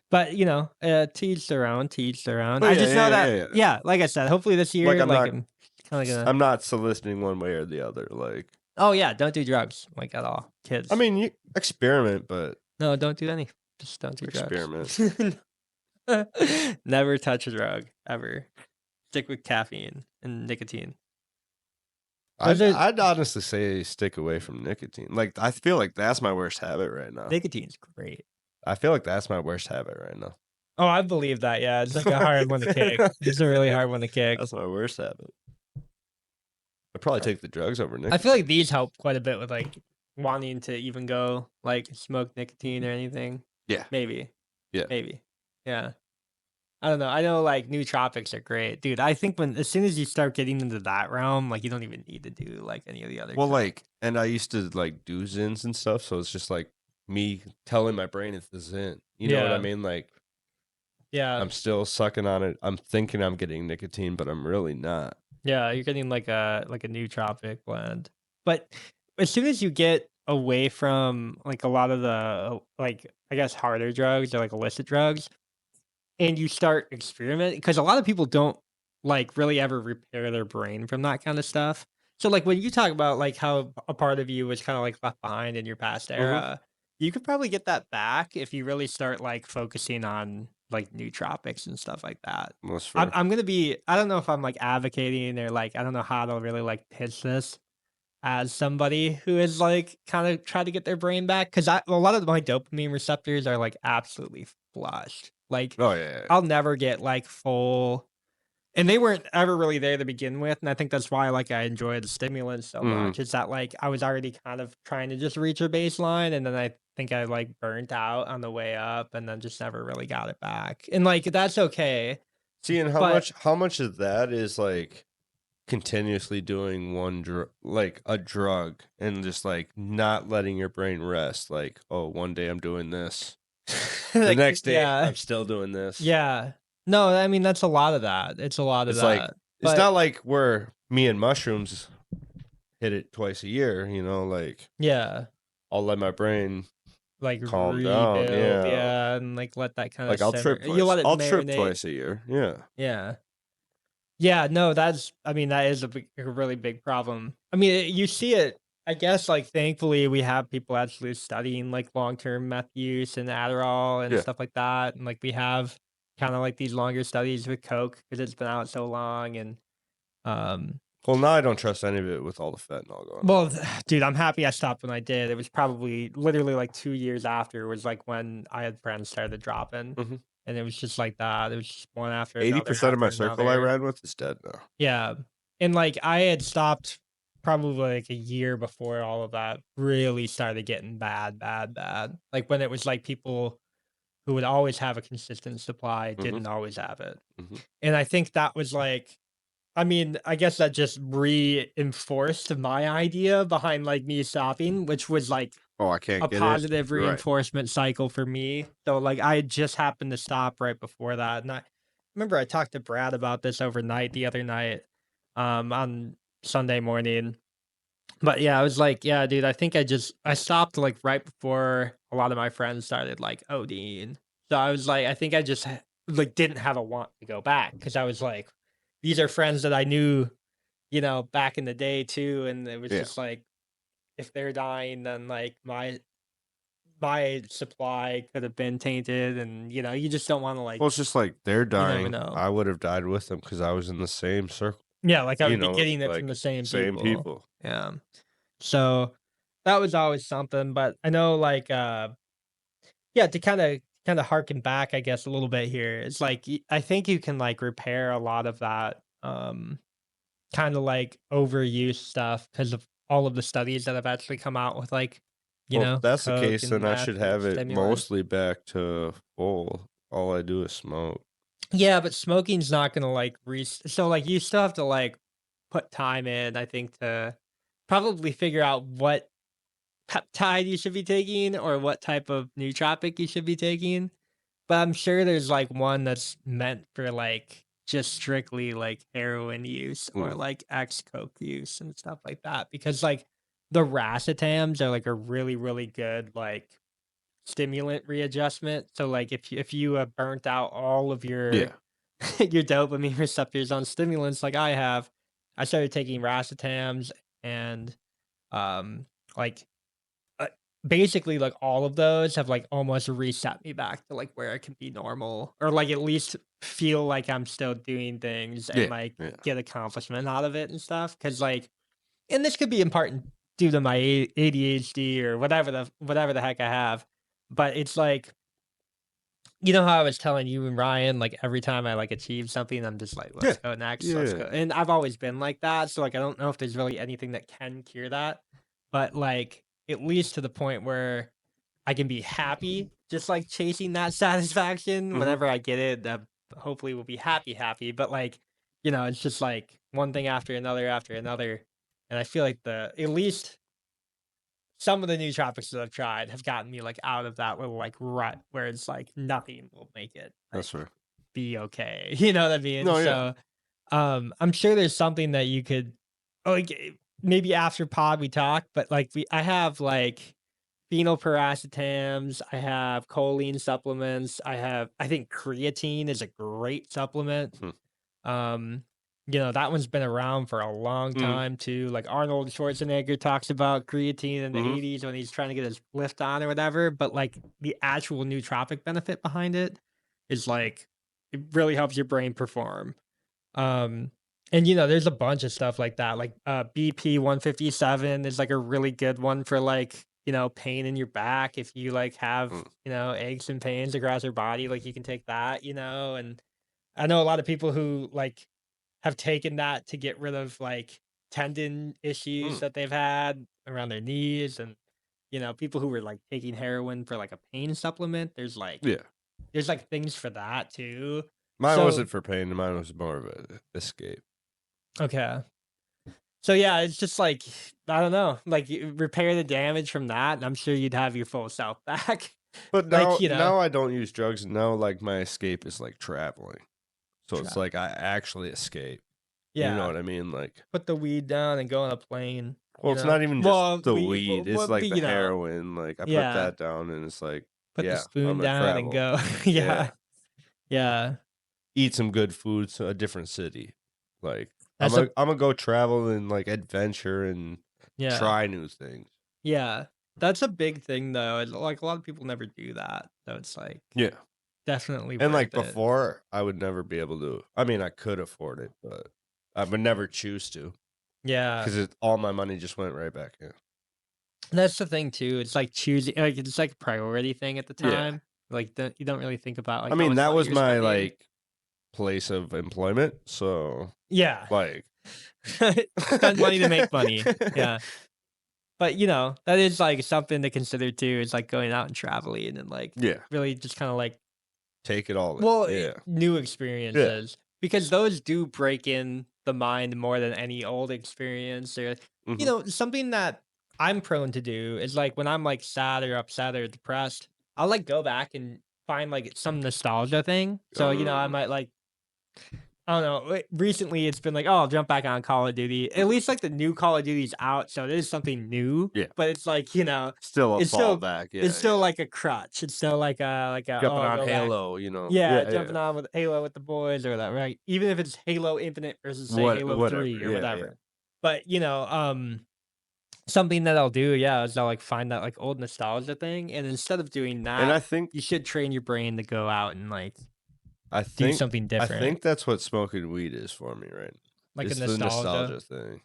S1: But you know, to each their own, to each their own.
S2: Oh,
S1: I
S2: yeah,
S1: just know
S2: yeah,
S1: that
S2: yeah,
S1: yeah, like I said, hopefully this year,
S2: Like, I'm not-
S1: I'm kinda gonna
S2: I'm not soliciting one way or the other. Like,
S1: oh yeah, don't do drugs, like at all. Kids.
S2: I mean, you experiment, but
S1: no, don't do any. Just don't do drugs.
S2: Experiment.
S1: Never touch a drug, ever. stick with caffeine and nicotine.
S2: I'd honestly say stick away from nicotine. Like, I feel like that's my worst habit right now.
S1: Nicotine's great.
S2: I feel like that's my worst habit right now.
S1: Oh, I believe that. Yeah, it's like a hard one to kick. It's a really hard one to kick.
S2: That's my worst habit. I'd probably take the drugs over nicotine.
S1: I feel like these help quite a bit with like wanting to even go like smoke nicotine or anything.
S2: Yeah.
S1: Maybe.
S2: Yeah.
S1: Maybe. Yeah. I don't know. I know like nootropics are great, dude. I think as soon as you start getting into that realm, like you don't even need to do like any of the other.
S2: Well,
S1: stuff.
S2: like, and I used to like do Zins and stuff, so it's just like me telling my brain it's the Zin. You know what I
S1: Yeah.
S2: mean? Like,
S1: yeah,
S2: I'm still sucking on it. I'm thinking I'm getting nicotine, but I'm really not.
S1: yeah, you're getting like a nootropic blend. But as soon as you get away from like a lot of the like I guess harder drugs or like illicit drugs, and you start experimenting, because a lot of people don't like really ever repair their brain from that kind of stuff. So like when you talk about like how a part of you was kind of like left behind in your past era, you could probably get that back if you really start like focusing on like nootropics and stuff like that.
S2: That's fair.
S1: I'm gonna be. I don't know if I'm like advocating or like I don't know how to really like pitch this as somebody who is like kind of try to get their brain back, because a lot of my dopamine receptors are like absolutely flushed. Like
S2: Oh yeah.
S1: I'll never get like full, and they weren't ever really there to begin with. And I think that's why like I enjoy the stimulants so much. Is that like I was already kind of trying to just reach a baseline, and then I think I like burnt out on the way up, and then just never really got it back. And like that's okay.
S2: See, and how much of that is like continuously doing like a drug and just like not letting your brain rest? Like, oh, one day I'm doing this, the
S1: Like,
S2: next day
S1: yeah.
S2: I'm still doing this.
S1: Yeah. No, I mean that's a lot of that. It's a lot of
S2: It's
S1: that.
S2: like it's not like where me and mushrooms hit it twice a year. You know, like
S1: yeah,
S2: I'll let my brain
S1: like
S2: calm down.
S1: rebuild,
S2: Yeah.
S1: and like let that kind
S2: Like
S1: of
S2: I'll trip twice.
S1: You let it
S2: I'll trip
S1: marinate.
S2: twice a year. Yeah.
S1: Yeah. Yeah, no, I mean, that is a really big problem. I mean, you see it, I guess, like, thankfully, we have people actually studying, like, long-term meth use and Adderall and
S2: Yeah.
S1: stuff like that, and, like, we have kinda, like, these longer studies with Coke because it's been out so long, and,
S2: Well, now I don't trust any of it with all the fentanyl going on.
S1: well, dude, I'm happy I stopped when I did. It was probably literally, like, 2 years after was, like, when I had friends started dropping, and it was just like that. It was just one after another
S2: 80% of my
S1: after
S2: circle I
S1: another.
S2: ran with is dead now.
S1: Yeah. And like I had stopped probably like a year before all of that really started getting bad, bad, bad. Like when it was like people who would always have a consistent supply didn't always have it. And I think that was like, I mean, I guess that just reinforced my idea behind like me stopping, which was like
S2: Oh, I can't
S1: a
S2: get
S1: positive
S2: it. Right.
S1: reinforcement cycle for me. So like I just happened to stop right before that. And I remember I talked to Brad about this overnight the other night, on Sunday morning. But yeah, I was like, yeah, dude, I think I stopped like right before a lot of my friends started like ODing. So I was like, I think I just like didn't have a want to go back because I was like, these are friends that I knew, back in the day too, and it was just like, if they're dying, then like my supply could have been tainted, and you just don't want to like.
S2: Well, it's just like they're
S1: never
S2: dying.
S1: know.
S2: I would have died with them because I was in the same circle.
S1: Yeah, like I
S2: You
S1: would be
S2: know,
S1: getting it
S2: like,
S1: from the same
S2: Same people.
S1: Yeah. So that was always something, but I know like yeah, to kind of harken back, I guess, a little bit here. It's like I think you can like repair a lot of that kind of like overuse stuff because of all of the studies that have actually come out with like,
S2: Well, if that's the
S1: Coke
S2: case,
S1: and
S2: then I
S1: meth
S2: should
S1: and
S2: have it
S1: stimulants.
S2: mostly back to full. All I do is smoke.
S1: Yeah, but smoking's not gonna like so like you still have to like put time in, I think, to probably figure out what peptide you should be taking or what type of nootropic you should be taking. But I'm sure there's like one that's meant for like just strictly like heroin use or like ex coke use and stuff like that. Because like the racetams are like a really, really good like stimulant readjustment. So like if you have burnt out all of your
S2: Yeah.
S1: your dopamine receptors on stimulants like I have, I started taking racetams and like basically like all of those have like almost reset me back to like where I can be normal or like at least feel like I'm still doing things and
S2: Yeah,
S1: like
S2: yeah.
S1: get accomplishment out of it and stuff. Cause like, and this could be in part due to my ADHD or whatever the heck I have. But it's like, you know how I was telling you and Ryan, like every time I like achieve something, I'm just like,
S2: Yeah.
S1: let's go next, let's
S2: Yeah.
S1: go. And I've always been like that. So like I don't know if there's really anything that can cure that. But like at least to the point where I can be happy, just like chasing that satisfaction
S2: Mhm.
S1: whenever I get it, that hopefully will be happy. But like, it's just like one thing after another. And I feel like at least some of the new tropics that I've tried have gotten me like out of that little like rut where it's like nothing will make it like
S2: That's fair.
S1: be okay. You know what I mean?
S2: No, yeah.
S1: So I'm sure there's something that you could like maybe after pod we talk, but like I have like phenylparacetams, I have choline supplements, I think creatine is a great supplement.
S2: Hmm.
S1: That one's been around for a long
S2: Mhm.
S1: time too. Like Arnold Schwarzenegger talks about creatine in the
S2: Mhm.
S1: 80s when he's trying to get his lift on or whatever, but like the actual nootropic benefit behind it is like it really helps your brain perform. Um and there's a bunch of stuff like that. Like BP 157 is like a really good one for like, pain in your back if you like have,
S2: Mm.
S1: aches and pains across your body, like you can take that, and I know a lot of people who like have taken that to get rid of like tendon issues
S2: Mm.
S1: that they've had around their knees and people who were like taking heroin for like a pain supplement.
S2: Yeah.
S1: There's like things for that too.
S2: Mine
S1: So
S2: wasn't for pain. Mine was more of a escape.
S1: okay. So yeah, it's just like I don't know, like you repair the damage from that, and I'm sure you'd have your full self back.
S2: But
S1: Like,
S2: now I don't use drugs. Now, like, my escape is like traveling. So it's
S1: Tra-
S2: like I actually escape. You know
S1: yeah,
S2: what I mean? Like,
S1: put the weed down and go on a plane.
S2: well, it's not even just
S1: Well,
S2: the
S1: we,
S2: weed. It's like
S1: but,
S2: the heroin. Like, I put
S1: yeah,
S2: that down, and it's like,
S1: put the
S2: yeah,
S1: spoon
S2: I'm gonna
S1: down and
S2: travel.
S1: go.
S2: Yeah,
S1: Yeah, yeah.
S2: eat some good food, so a different city. Like,
S1: That's a
S2: I'm gonna go travel and like adventure and
S1: yeah,
S2: try new things.
S1: yeah. That's a big thing though. Like a lot of people never do that, so it's like
S2: Yeah,
S1: definitely
S2: and like
S1: worth it.
S2: before, I would never be able to. I mean, I could afford it, but I would never choose to
S1: Yeah,
S2: because all my money just went right back in.
S1: that's the thing too. It's like choosing, like it's like a priority thing at the
S2: Yeah,
S1: time. Like you don't really think about
S2: I
S1: like how
S2: mean
S1: much
S2: that
S1: money
S2: was
S1: you're
S2: my
S1: spending.
S2: like place of employment, so
S1: Yeah,
S2: like
S1: spend money to make money. Yeah, but that is like something to consider too. Is like going out and traveling and like
S2: yeah,
S1: really just kind of like
S2: take it all in.
S1: well
S2: Yeah,
S1: new
S2: yeah,
S1: experiences because those do break in the mind more than any old experience or
S2: hmm
S1: something that I'm prone to do is like when I'm like sad or upset or depressed, I'll like go back and find like some nostalgia thing. So I might like I don't know. Recently, it's been like, oh, I'll jump back on Call of Duty. At least like the new Call of Duty's out, so it is something new.
S2: yeah.
S1: But it's like
S2: Still a
S1: it's still
S2: fallback. Yeah,
S1: it's still
S2: yeah.
S1: like a crutch. It's still like a oh,
S2: Jumping
S1: I'll
S2: on
S1: go back.
S2: Halo, you know.
S1: Yeah,
S2: Yeah, yeah.
S1: jumping on with Halo with the boys or whatever, right? Even if it's Halo Infinite versus say Halo
S2: Whatever.
S1: 3 or
S2: Yeah, yeah.
S1: whatever. But something that I'll do, yeah, is I'll like find that like old nostalgia thing, and instead of doing
S2: And I
S1: that,
S2: think
S1: you should train your brain to go out and like
S2: I
S1: do
S2: think
S1: something
S2: I
S1: different,
S2: think that's what smoking weed is for me, right?
S1: like a
S2: It's the
S1: nostalgia.
S2: nostalgia thing.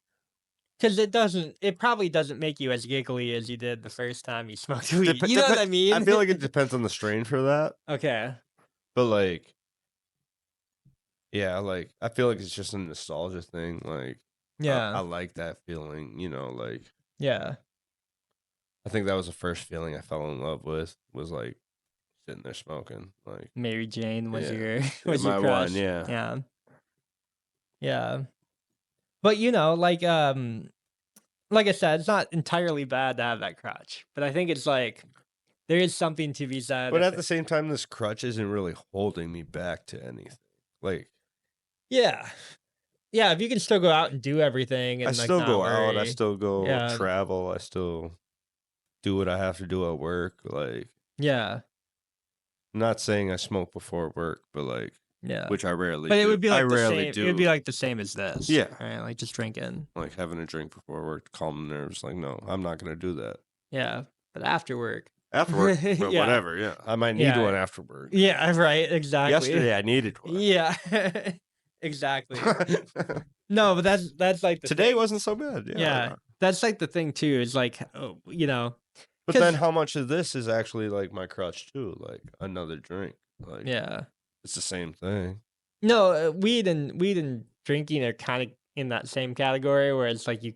S1: Because it probably doesn't make you as giggly as you did the first time you smoked weed.
S2: Dep-
S1: You know what I
S2: dep- I
S1: mean?
S2: feel like it depends on the strain for that,
S1: Okay.
S2: but like, yeah, like I feel like it's just a nostalgia thing. Like, I
S1: Yeah.
S2: like that feeling, you know. Like,
S1: Yeah.
S2: I think that was the first feeling I fell in love with was like sitting there smoking. Like,
S1: Mary Jane was
S2: yeah,
S1: your
S2: yeah,
S1: was your
S2: my
S1: crush.
S2: one, yeah,
S1: Yeah. Yeah. But like I said, it's not entirely bad to have that crutch. But I think it's like there is something to be said.
S2: but at the same time, this crutch isn't really holding me back to anything. Like,
S1: Yeah. Yeah, if you can still go out and do everything
S2: I
S1: and like
S2: still
S1: not
S2: go out, I
S1: worry.
S2: still go
S1: Yeah.
S2: travel, I still do what I have to do at work. Like,
S1: Yeah.
S2: I'm not saying I smoke before work, but like,
S1: Yeah.
S2: which I rarely
S1: But it
S2: do.
S1: would be
S2: I
S1: like the
S2: rarely
S1: same. It
S2: do.
S1: would be like the same as this.
S2: Yeah.
S1: Right? Like just drinking.
S2: Like having a drink before work to calm the nerves. Like, no, I'm not gonna do that.
S1: Yeah. but after work.
S2: After work, well,
S1: Yeah.
S2: whatever. Yeah, I might need
S1: Yeah.
S2: one after work.
S1: Yeah, right, exactly.
S2: Yesterday, I needed one.
S1: Yeah. Exactly. No, but that's like the
S2: Today
S1: thing.
S2: wasn't so bad.
S1: Yeah, that's like the thing too. Is like, you know,
S2: But
S1: 'cause
S2: then, how much of this is actually like my crutch too? Like another drink. Like
S1: yeah.
S2: it's the same thing.
S1: No, weed and drinking are kind of in that same category where it's like you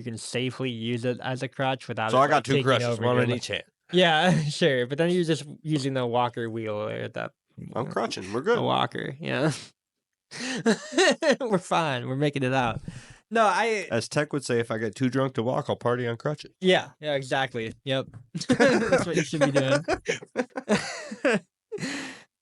S1: can safely use it as a crutch without
S2: So
S1: it
S2: I got
S1: like,
S2: two
S1: taking
S2: crutches,
S1: over
S2: one
S1: your
S2: on
S1: li-
S2: each hand.
S1: Yeah, sure. But then you're just using the walker wheel at that.
S2: I'm crutching. We're
S1: A
S2: good.
S1: walker, yeah. We're fine. We're making it out. No,
S2: As Tech would say, if I get too drunk to walk, I'll party on crutches.
S1: yeah, exactly. Yep. That's what you should be doing.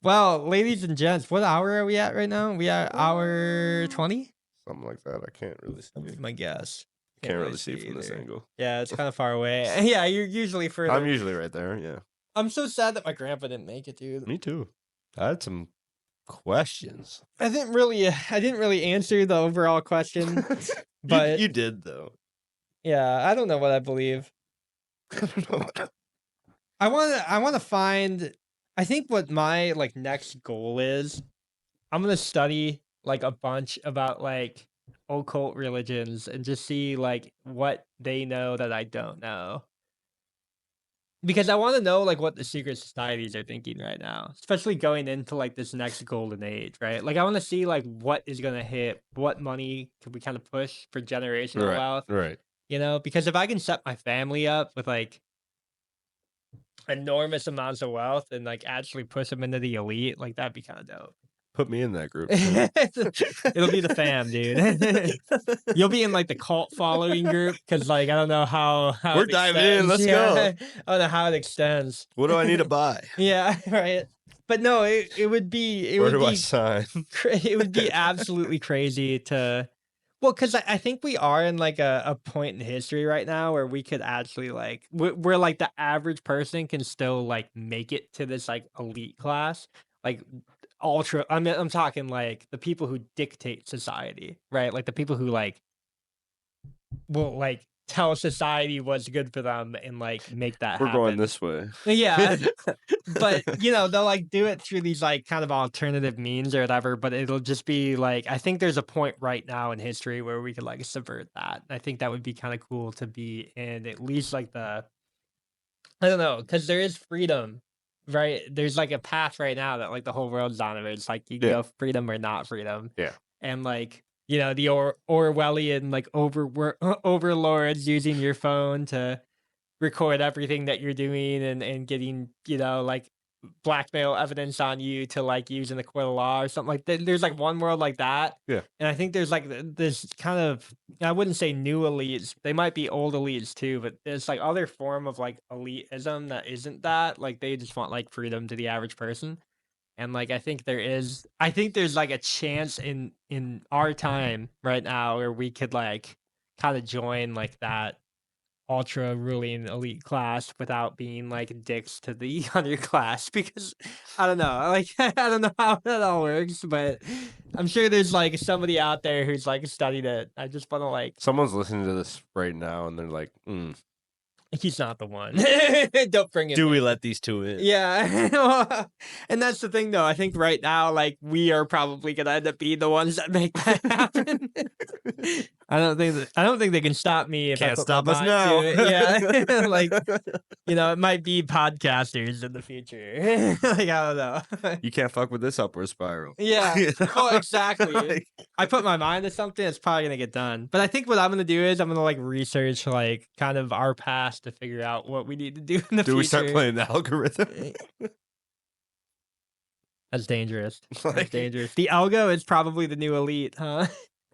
S1: Well, ladies and gents, what hour are we at right now? We are hour 20?
S2: Something like that. I can't really see.
S1: That's my guess.
S2: Can't really see from this
S1: either.
S2: angle.
S1: Yeah, it's kind of far away. Yeah, you're usually further.
S2: I'm usually right there. Yeah.
S1: I'm so sad that my grandpa didn't make it, dude.
S2: Me too. I had some questions.
S1: I didn't really answer the overall question, but
S2: you did though.
S1: yeah, I don't know what I believe.
S2: I don't know.
S1: I want to find. I think what my like next goal is, I'm gonna study like a bunch about like occult religions and just see like what they know that I don't know. Because I want to know like what the secret societies are thinking right now, especially going into like this next golden age, right? Like I want to see like what is gonna hit, what money can we kind of push for generational wealth,
S2: Right.
S1: you know? Because if I can set my family up with like enormous amounts of wealth and like actually push them into the elite, like that'd be kind of dope.
S2: Put me in that group.
S1: It'll be the fam, dude. You'll be in like the cult following group because like I don't know how
S2: We're
S1: it
S2: diving in, let's
S1: extends.
S2: go.
S1: Yeah, I don't know how it extends.
S2: What do I need to buy?
S1: Yeah, right. But no, it would be
S2: Where do I sign?
S1: it would be absolutely crazy to well, because I think we are in like a point in history right now where we could actually like where like the average person can still like make it to this like elite class, like ultra. I mean, I'm talking like the people who dictate society, right? Like the people who like will like tell society what's good for them and like make that
S2: We're
S1: happen.
S2: going this way.
S1: Yeah. But you know they'll like do it through these like kind of alternative means or whatever, but it'll just be like I think there's a point right now in history where we could like subvert that. I think that would be kind of cool to be in at least like the I don't know, because there is freedom, right? There's like a path right now that like the whole world's on it. It's like you can
S2: Yeah.
S1: go freedom or not freedom.
S2: Yeah.
S1: And like, you know, the Orwellian like overlords using your phone to record everything that you're doing and getting, you know, like blackmail evidence on you to like use in the court of law or something like that. There's like one world like that.
S2: Yeah.
S1: And I think there's like this kind of I wouldn't say new elites. They might be old elites too, but there's like other form of like elitism that isn't that. Like they just want like freedom to the average person. And like I think there's like a chance in our time right now where we could like kind of join like that ultra ruling elite class without being like dicks to the other class because I don't know like I don't know how that all works, but I'm sure there's like somebody out there who's like studied it. I just want to like
S2: Someone's listening to this right now and they're like,
S1: he's not the one. Don't bring him
S2: do
S1: in.
S2: we let these two in?
S1: Yeah. And that's the thing though. I think right now, like we are probably gonna end up being the ones that make that happen. I don't think they can stop me if I
S2: Can't
S1: put
S2: stop
S1: my
S2: us
S1: mind
S2: now.
S1: to it. Yeah. Like, you know, it might be podcasters in the future. Like, I don't know.
S2: You can't fuck with this upward spiral.
S1: Yeah.
S2: You know?
S1: Oh, exactly.
S2: Like,
S1: I put my mind to something, it's probably gonna get done. But I think what I'm gonna do is I'm gonna like research like kind of our past to figure out what we need to do in the future.
S2: do we start playing the algorithm?
S1: That's dangerous. That's
S2: Like,
S1: dangerous. The algo is probably the new elite, huh?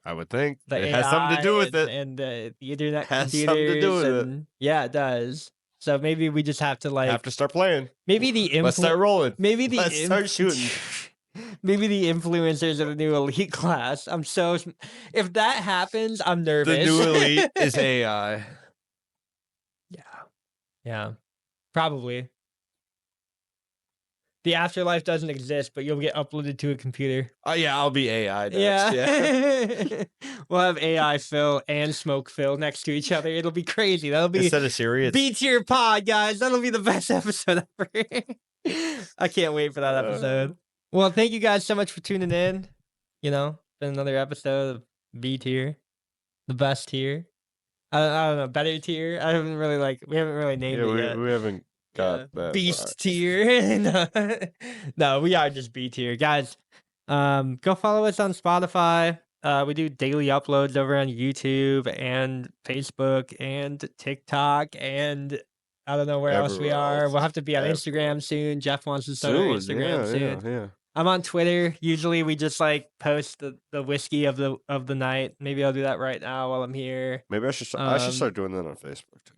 S2: I would think
S1: The
S2: it has something to do with it.
S1: and the internet
S2: Has something to do
S1: computers
S2: with it.
S1: and yeah, it does. So maybe we just have to like
S2: Have to start playing.
S1: maybe the
S2: Let's start rolling.
S1: maybe the
S2: Let's start shooting.
S1: Maybe the influencers of the new elite class. If that happens, I'm nervous.
S2: The new elite is AI.
S1: Yeah. Yeah. Probably. the afterlife doesn't exist, but you'll get uploaded to a computer.
S2: Oh yeah, I'll be AI next.
S1: Yeah.
S2: Yeah.
S1: We'll have AI Phil and Smoke Phil next to each other. It'll be crazy. That'll be
S3: Instead of Siri, it's
S1: B tier pod, guys. That'll be the best episode ever. I can't wait for that episode. Well, thank you guys so much for tuning in. You know, been another episode of B tier, the best tier. I don't know, better tier. I haven't really we haven't really named it yet.
S2: we haven't got that
S1: Beast
S2: far.
S1: tier. No, we are just B tier, guys. Go follow us on Spotify. We do daily uploads over on YouTube and Facebook and TikTok and I don't know where else we
S2: Everywhere
S1: are.
S2: else.
S1: We'll have to be on
S2: Everywhere.
S1: Instagram soon. Jeff wants to start our Instagram soon.
S2: Yeah.
S1: I'm on Twitter. Usually we just post the whiskey of the night. Maybe I'll do that right now while I'm here.
S2: Maybe I should start doing that on Facebook too.